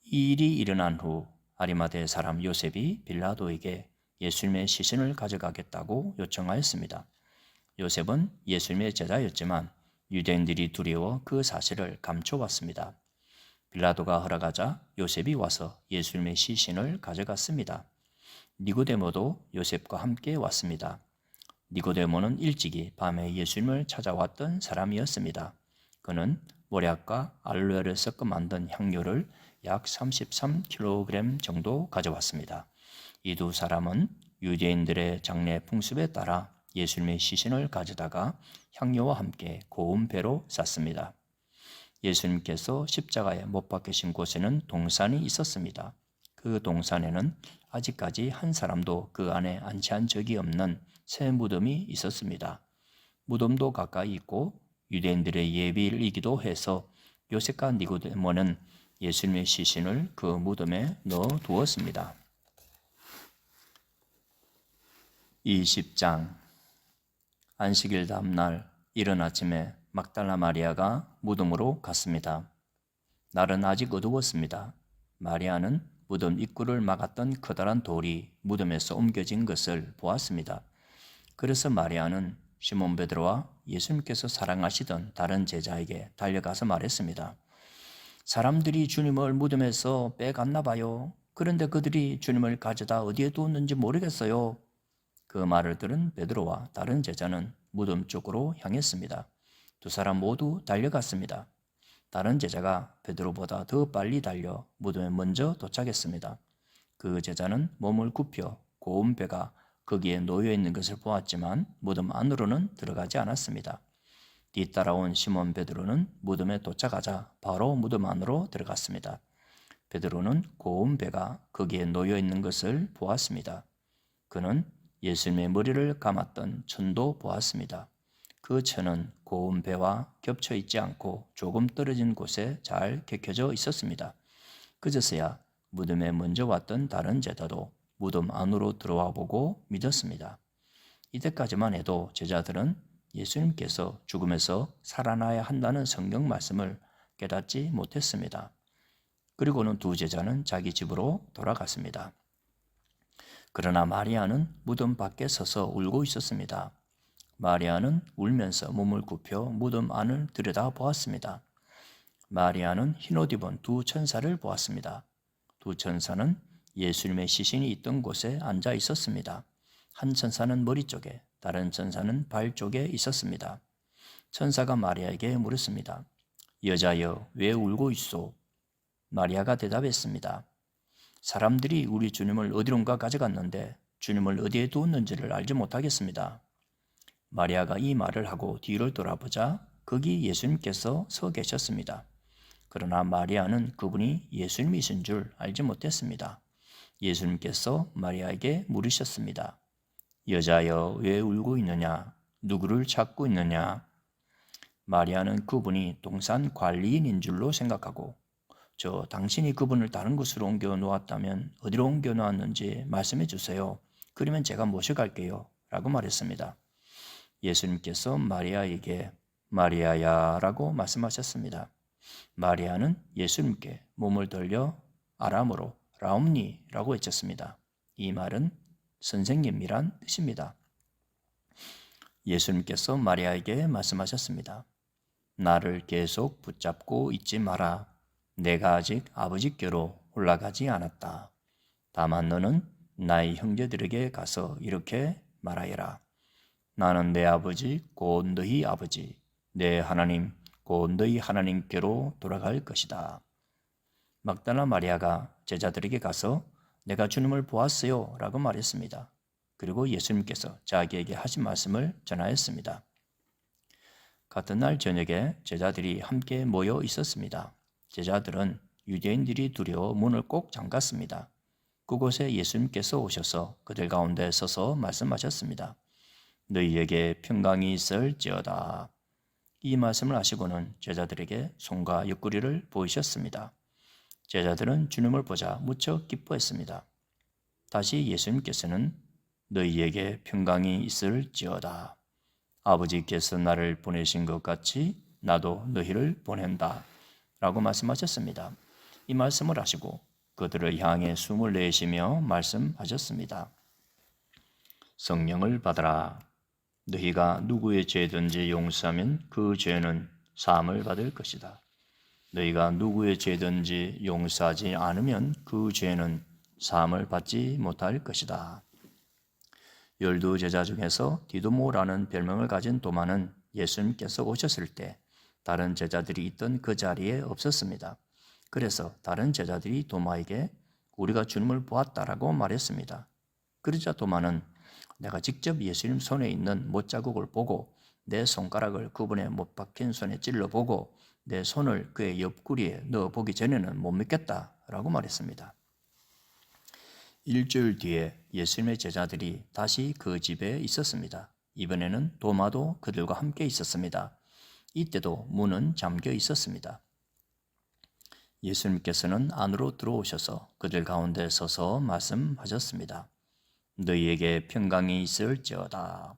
이 일이 일어난 후 아리마대 사람 요셉이 빌라도에게 예수님의 시신을 가져가겠다고 요청하였습니다. 요셉은 예수님의 제자였지만 유대인들이 두려워 그 사실을 감춰왔습니다. 빌라도가 허락하자 요셉이 와서 예수님의 시신을 가져갔습니다. 니고데모도 요셉과 함께 왔습니다. 니고데모는 일찍이 밤에 예수님을 찾아왔던 사람이었습니다. 그는 모략과 알로에를 섞어 만든 향료를 약 33kg 정도 가져왔습니다. 이 두 사람은 유대인들의 장례 풍습에 따라 예수님의 시신을 가져다가 향료와 함께 고운 배로 쌌습니다. 예수님께서 십자가에 못 박히신 곳에는 동산이 있었습니다. 그 동산에는 아직까지 한 사람도 그 안에 안치한 적이 없는 새 무덤이 있었습니다. 무덤도 가까이 있고 유대인들의 예비일이기도 해서 요셉과 니고데모는 예수님의 시신을 그 무덤에 넣어 두었습니다. 20장 안식일 다음 날 이른 아침에 막달라 마리아가 무덤으로 갔습니다. 날은 아직 어두웠습니다. 마리아는 무덤 입구를 막았던 커다란 돌이 무덤에서 옮겨진 것을 보았습니다. 그래서 마리아는 시몬 베드로와 예수님께서 사랑하시던 다른 제자에게 달려가서 말했습니다. 사람들이 주님을 무덤에서 빼갔나 봐요. 그런데 그들이 주님을 가져다 어디에 두었는지 모르겠어요. 그 말을 들은 베드로와 다른 제자는 무덤 쪽으로 향했습니다. 두 사람 모두 달려갔습니다. 다른 제자가 베드로보다 더 빨리 달려 무덤에 먼저 도착했습니다. 그 제자는 몸을 굽혀 고운 배가 거기에 놓여 있는 것을 보았지만 무덤 안으로는 들어가지 않았습니다. 뒤따라온 시몬 베드로는 무덤에 도착하자 바로 무덤 안으로 들어갔습니다. 베드로는 고운 배가 거기에 놓여 있는 것을 보았습니다. 그는 예수님의 머리를 감았던 천도 보았습니다. 그 천은 고운 배와 겹쳐 있지 않고 조금 떨어진 곳에 잘 개켜져 있었습니다. 그제서야 무덤에 먼저 왔던 다른 제자도 무덤 안으로 들어와 보고 믿었습니다. 이때까지만 해도 제자들은 예수님께서 죽음에서 살아나야 한다는 성경 말씀을 깨닫지 못했습니다. 그리고는 두 제자는 자기 집으로 돌아갔습니다. 그러나 마리아는 무덤 밖에 서서 울고 있었습니다. 마리아는 울면서 몸을 굽혀 무덤 안을 들여다보았습니다. 마리아는 흰옷 입은 두 천사를 보았습니다. 두 천사는 예수님의 시신이 있던 곳에 앉아 있었습니다. 한 천사는 머리 쪽에, 다른 천사는 발 쪽에 있었습니다. 천사가 마리아에게 물었습니다. 여자여, 왜 울고 있소? 마리아가 대답했습니다. 사람들이 우리 주님을 어디론가 가져갔는데 주님을 어디에 두었는지를 알지 못하겠습니다. 마리아가 이 말을 하고 뒤를 돌아보자 거기 예수님께서 서 계셨습니다. 그러나 마리아는 그분이 예수님이신 줄 알지 못했습니다. 예수님께서 마리아에게 물으셨습니다. 여자여, 왜 울고 있느냐? 누구를 찾고 있느냐? 마리아는 그분이 동산 관리인인 줄로 생각하고 당신이 그분을 다른 곳으로 옮겨 놓았다면 어디로 옮겨 놓았는지 말씀해 주세요. 그러면 제가 모셔갈게요. 라고 말했습니다. 예수님께서 마리아에게 마리아야 라고 말씀하셨습니다. 마리아는 예수님께 몸을 돌려 아람어로 라움니라고 외쳤습니다. 이 말은 선생님이란 뜻입니다. 예수님께서 마리아에게 말씀하셨습니다. 나를 계속 붙잡고 있지 마라. 내가 아직 아버지께로 올라가지 않았다. 다만 너는 나의 형제들에게 가서 이렇게 말하여라. 나는 내 아버지 곧 너희 아버지, 내 하나님 곧 너희 하나님께로 돌아갈 것이다. 막달라 마리아가 제자들에게 가서 내가 주님을 보았어요 라고 말했습니다. 그리고 예수님께서 자기에게 하신 말씀을 전하였습니다. 같은 날 저녁에 제자들이 함께 모여 있었습니다. 제자들은 유대인들이 두려워 문을 꼭 잠갔습니다. 그곳에 예수님께서 오셔서 그들 가운데 서서 말씀하셨습니다. 너희에게 평강이 있을지어다. 이 말씀을 하시고는 제자들에게 손과 옆구리를 보이셨습니다. 제자들은 주님을 보자 무척 기뻐했습니다. 다시 예수님께서는 너희에게 평강이 있을지어다. 아버지께서 나를 보내신 것 같이 나도 너희를 보낸다. 라고 말씀하셨습니다. 이 말씀을 하시고 그들을 향해 숨을 내쉬며 말씀하셨습니다. 성령을 받아라. 너희가 누구의 죄든지 용서하면 그 죄는 사함을 받을 것이다. 너희가 누구의 죄든지 용서하지 않으면 그 죄는 사함을 받지 못할 것이다. 12제자 중에서 디도모라는 별명을 가진 도마는 예수님께서 오셨을 때 다른 제자들이 있던 그 자리에 없었습니다. 그래서 다른 제자들이 도마에게 우리가 주님을 보았다라고 말했습니다. 그러자 도마는 내가 직접 예수님 손에 있는 못자국을 보고 내 손가락을 그분의 못 박힌 손에 찔러보고 내 손을 그의 옆구리에 넣어보기 전에는 못 믿겠다라고 말했습니다. 일주일 뒤에 예수님의 제자들이 다시 그 집에 있었습니다. 이번에는 도마도 그들과 함께 있었습니다. 이때도 문은 잠겨 있었습니다. 예수님께서는 안으로 들어오셔서 그들 가운데 서서 말씀하셨습니다. 너희에게 평강이 있을지어다.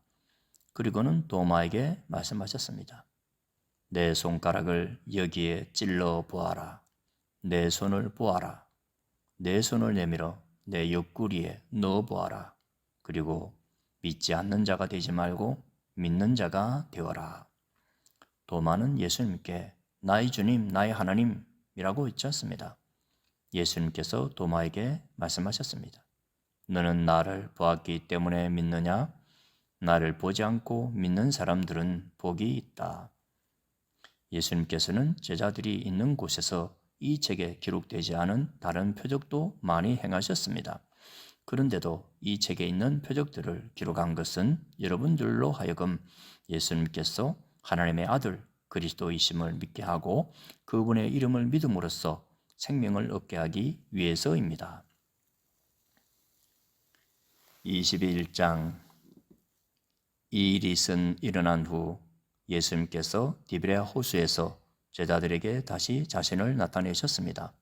그리고는 도마에게 말씀하셨습니다. 내 손가락을 여기에 찔러 보아라. 내 손을 보아라. 내 손을 내밀어 내 옆구리에 넣어 보아라. 그리고 믿지 않는 자가 되지 말고 믿는 자가 되어라. 도마는 예수님께 나의 주님, 나의 하나님이라고 외쳤습니다. 예수님께서 도마에게 말씀하셨습니다. 너는 나를 보았기 때문에 믿느냐? 나를 보지 않고 믿는 사람들은 복이 있다. 예수님께서는 제자들이 있는 곳에서 이 책에 기록되지 않은 다른 표적도 많이 행하셨습니다. 그런데도 이 책에 있는 표적들을 기록한 것은 여러분들로 하여금 예수님께서 하나님의 아들 그리스도이심을 믿게 하고 그분의 이름을 믿음으로써 생명을 얻게 하기 위해서입니다. 21장 이 일이 일어난 후 예수님께서 디베랴 호수에서 제자들에게 다시 자신을 나타내셨습니다.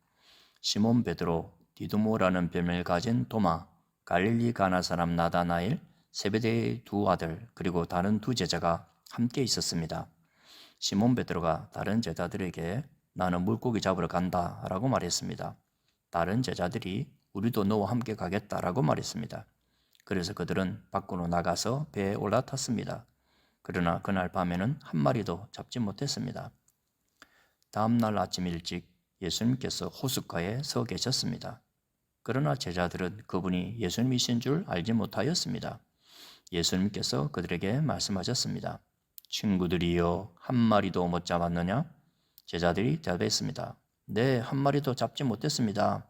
시몬 베드로, 디두모라는 별명을 가진 도마, 갈릴리 가나 사람 나다나엘, 세베대의 두 아들 그리고 다른 두 제자가 함께 있었습니다. 시몬 베드로가 다른 제자들에게 나는 물고기 잡으러 간다 라고 말했습니다. 다른 제자들이 우리도 너와 함께 가겠다라고 말했습니다. 그래서 그들은 밖으로 나가서 배에 올라탔습니다. 그러나 그날 밤에는 한 마리도 잡지 못했습니다. 다음 날 아침 일찍 예수님께서 호숫가에 서 계셨습니다. 그러나 제자들은 그분이 예수님이신 줄 알지 못하였습니다. 예수님께서 그들에게 말씀하셨습니다. 친구들이여, 한 마리도 못 잡았느냐? 제자들이 대답했습니다. 네, 한 마리도 잡지 못했습니다.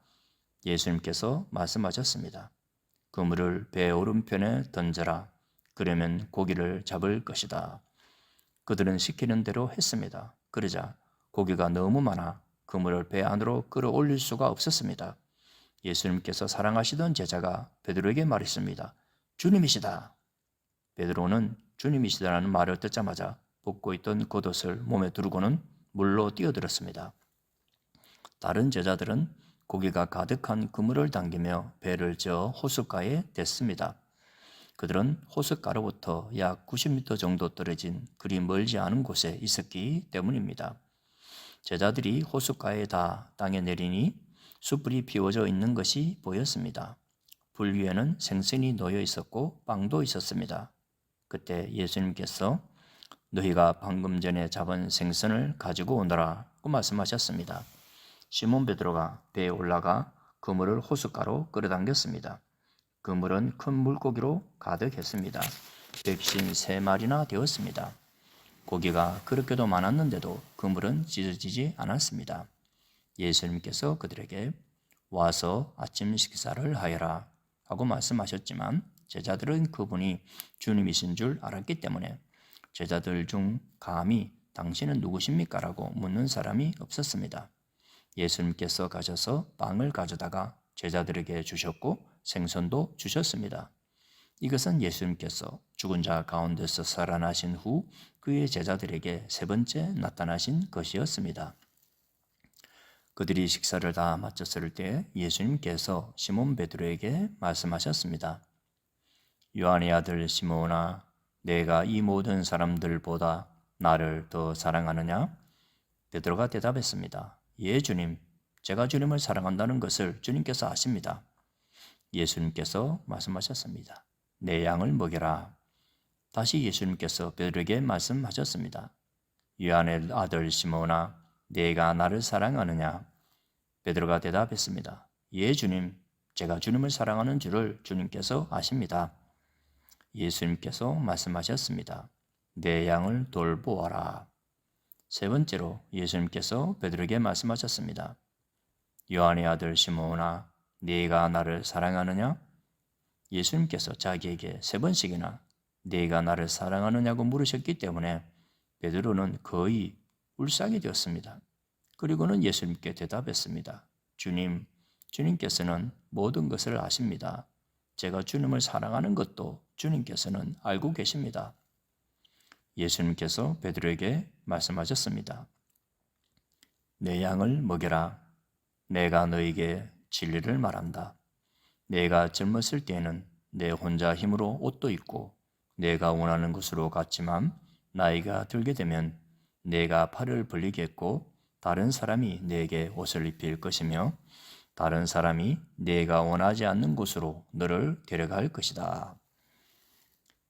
예수님께서 말씀하셨습니다. 그물을 배 오른편에 던져라. 그러면 고기를 잡을 것이다. 그들은 시키는 대로 했습니다. 그러자 고기가 너무 많아 그물을 배 안으로 끌어올릴 수가 없었습니다. 예수님께서 사랑하시던 제자가 베드로에게 말했습니다. 주님이시다. 베드로는 주님이시다라는 말을 듣자마자 벗고 있던 겉옷을 몸에 두르고는 물로 뛰어들었습니다. 다른 제자들은 고기가 가득한 그물을 당기며 배를 저어 호숫가에 댔습니다. 그들은 호숫가로부터 약 90m 정도 떨어진 그리 멀지 않은 곳에 있었기 때문입니다. 제자들이 호숫가에 다 땅에 내리니 숯불이 피워져 있는 것이 보였습니다. 불 위에는 생선이 놓여 있었고 빵도 있었습니다. 그때 예수님께서 너희가 방금 전에 잡은 생선을 가지고 오너라고 말씀하셨습니다. 시몬 베드로가 배에 올라가 그물을 호숫가로 끌어당겼습니다. 그물은 큰 물고기로 가득했습니다. 153마리나 되었습니다. 고기가 그렇게도 많았는데도 그물은 찢어지지 않았습니다. 예수님께서 그들에게 와서 아침 식사를 하여라 하고 말씀하셨지만 제자들은 그분이 주님이신 줄 알았기 때문에 제자들 중 감히 당신은 누구십니까? 라고 묻는 사람이 없었습니다. 예수님께서 가셔서 빵을 가져다가 제자들에게 주셨고 생선도 주셨습니다. 이것은 예수님께서 죽은 자 가운데서 살아나신 후 그의 제자들에게 세 번째 나타나신 것이었습니다. 그들이 식사를 다 마쳤을 때 예수님께서 시몬 베드로에게 말씀하셨습니다. 요한의 아들 시몬아, 내가 이 모든 사람들보다 나를 더 사랑하느냐? 베드로가 대답했습니다. 예, 주님, 제가 주님을 사랑한다는 것을 주님께서 아십니다. 예수님께서 말씀하셨습니다. 내 양을 먹여라. 다시 예수님께서 베드로에게 말씀하셨습니다. 요한의 아들 시몬아, 내가 나를 사랑하느냐? 베드로가 대답했습니다. 예, 주님, 제가 주님을 사랑하는 줄을 주님께서 아십니다. 예수님께서 말씀하셨습니다. 내 양을 돌보아라. 세 번째로 예수님께서 베드로에게 말씀하셨습니다. 요한의 아들 시몬아, 네가 나를 사랑하느냐? 예수님께서 자기에게 세 번씩이나 네가 나를 사랑하느냐고 물으셨기 때문에 베드로는 거의 울상이 되었습니다. 그리고는 예수님께 대답했습니다. 주님, 주님께서는 모든 것을 아십니다. 제가 주님을 사랑하는 것도 주님께서는 알고 계십니다. 예수님께서 베드로에게 말씀하셨습니다. 내 양을 먹여라. 내가 너에게 진리를 말한다. 내가 젊었을 때에는 내 혼자 힘으로 옷도 입고 내가 원하는 곳으로 갔지만 나이가 들게 되면 내가 팔을 벌리겠고 다른 사람이 내게 옷을 입힐 것이며 다른 사람이 내가 원하지 않는 곳으로 너를 데려갈 것이다.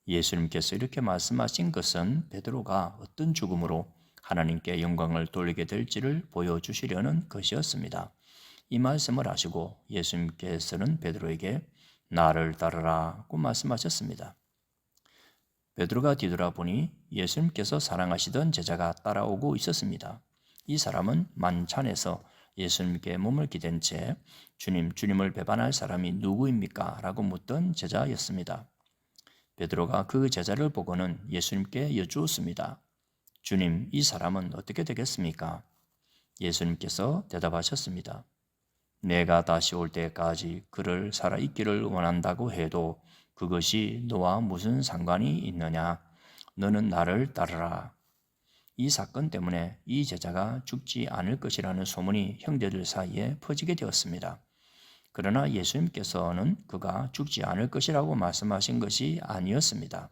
예수님께서 이렇게 말씀하신 것은 베드로가 어떤 죽음으로 하나님께 영광을 돌리게 될지를 보여주시려는 것이었습니다. 이 말씀을 하시고 예수님께서는 베드로에게 나를 따르라고 말씀하셨습니다. 베드로가 뒤돌아보니 예수님께서 사랑하시던 제자가 따라오고 있었습니다. 이 사람은 만찬에서 예수님께 몸을 기댄 채 주님을 배반할 사람이 누구입니까? 라고 묻던 제자였습니다. 베드로가 그 제자를 보고는 예수님께 여쭈었습니다. 주님, 이 사람은 어떻게 되겠습니까? 예수님께서 대답하셨습니다. 내가 다시 올 때까지 그를 살아있기를 원한다고 해도 그것이 너와 무슨 상관이 있느냐? 너는 나를 따르라. 이 사건 때문에 이 제자가 죽지 않을 것이라는 소문이 형제들 사이에 퍼지게 되었습니다. 그러나 예수님께서는 그가 죽지 않을 것이라고 말씀하신 것이 아니었습니다.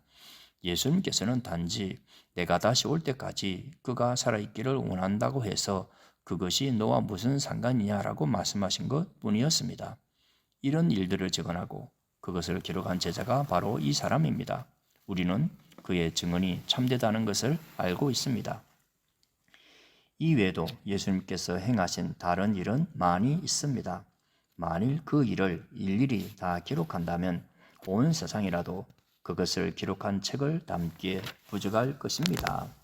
예수님께서는 단지 내가 다시 올 때까지 그가 살아있기를 원한다고 해서 그것이 너와 무슨 상관이냐라고 말씀하신 것 뿐이었습니다. 이런 일들을 증언하고 그것을 기록한 제자가 바로 이 사람입니다. 우리는 그의 증언이 참되다는 것을 알고 있습니다. 이외에도 예수님께서 행하신 다른 일은 많이 있습니다. 만일 그 일을 일일이 다 기록한다면 온 세상이라도 그것을 기록한 책을 담기에 부족할 것입니다.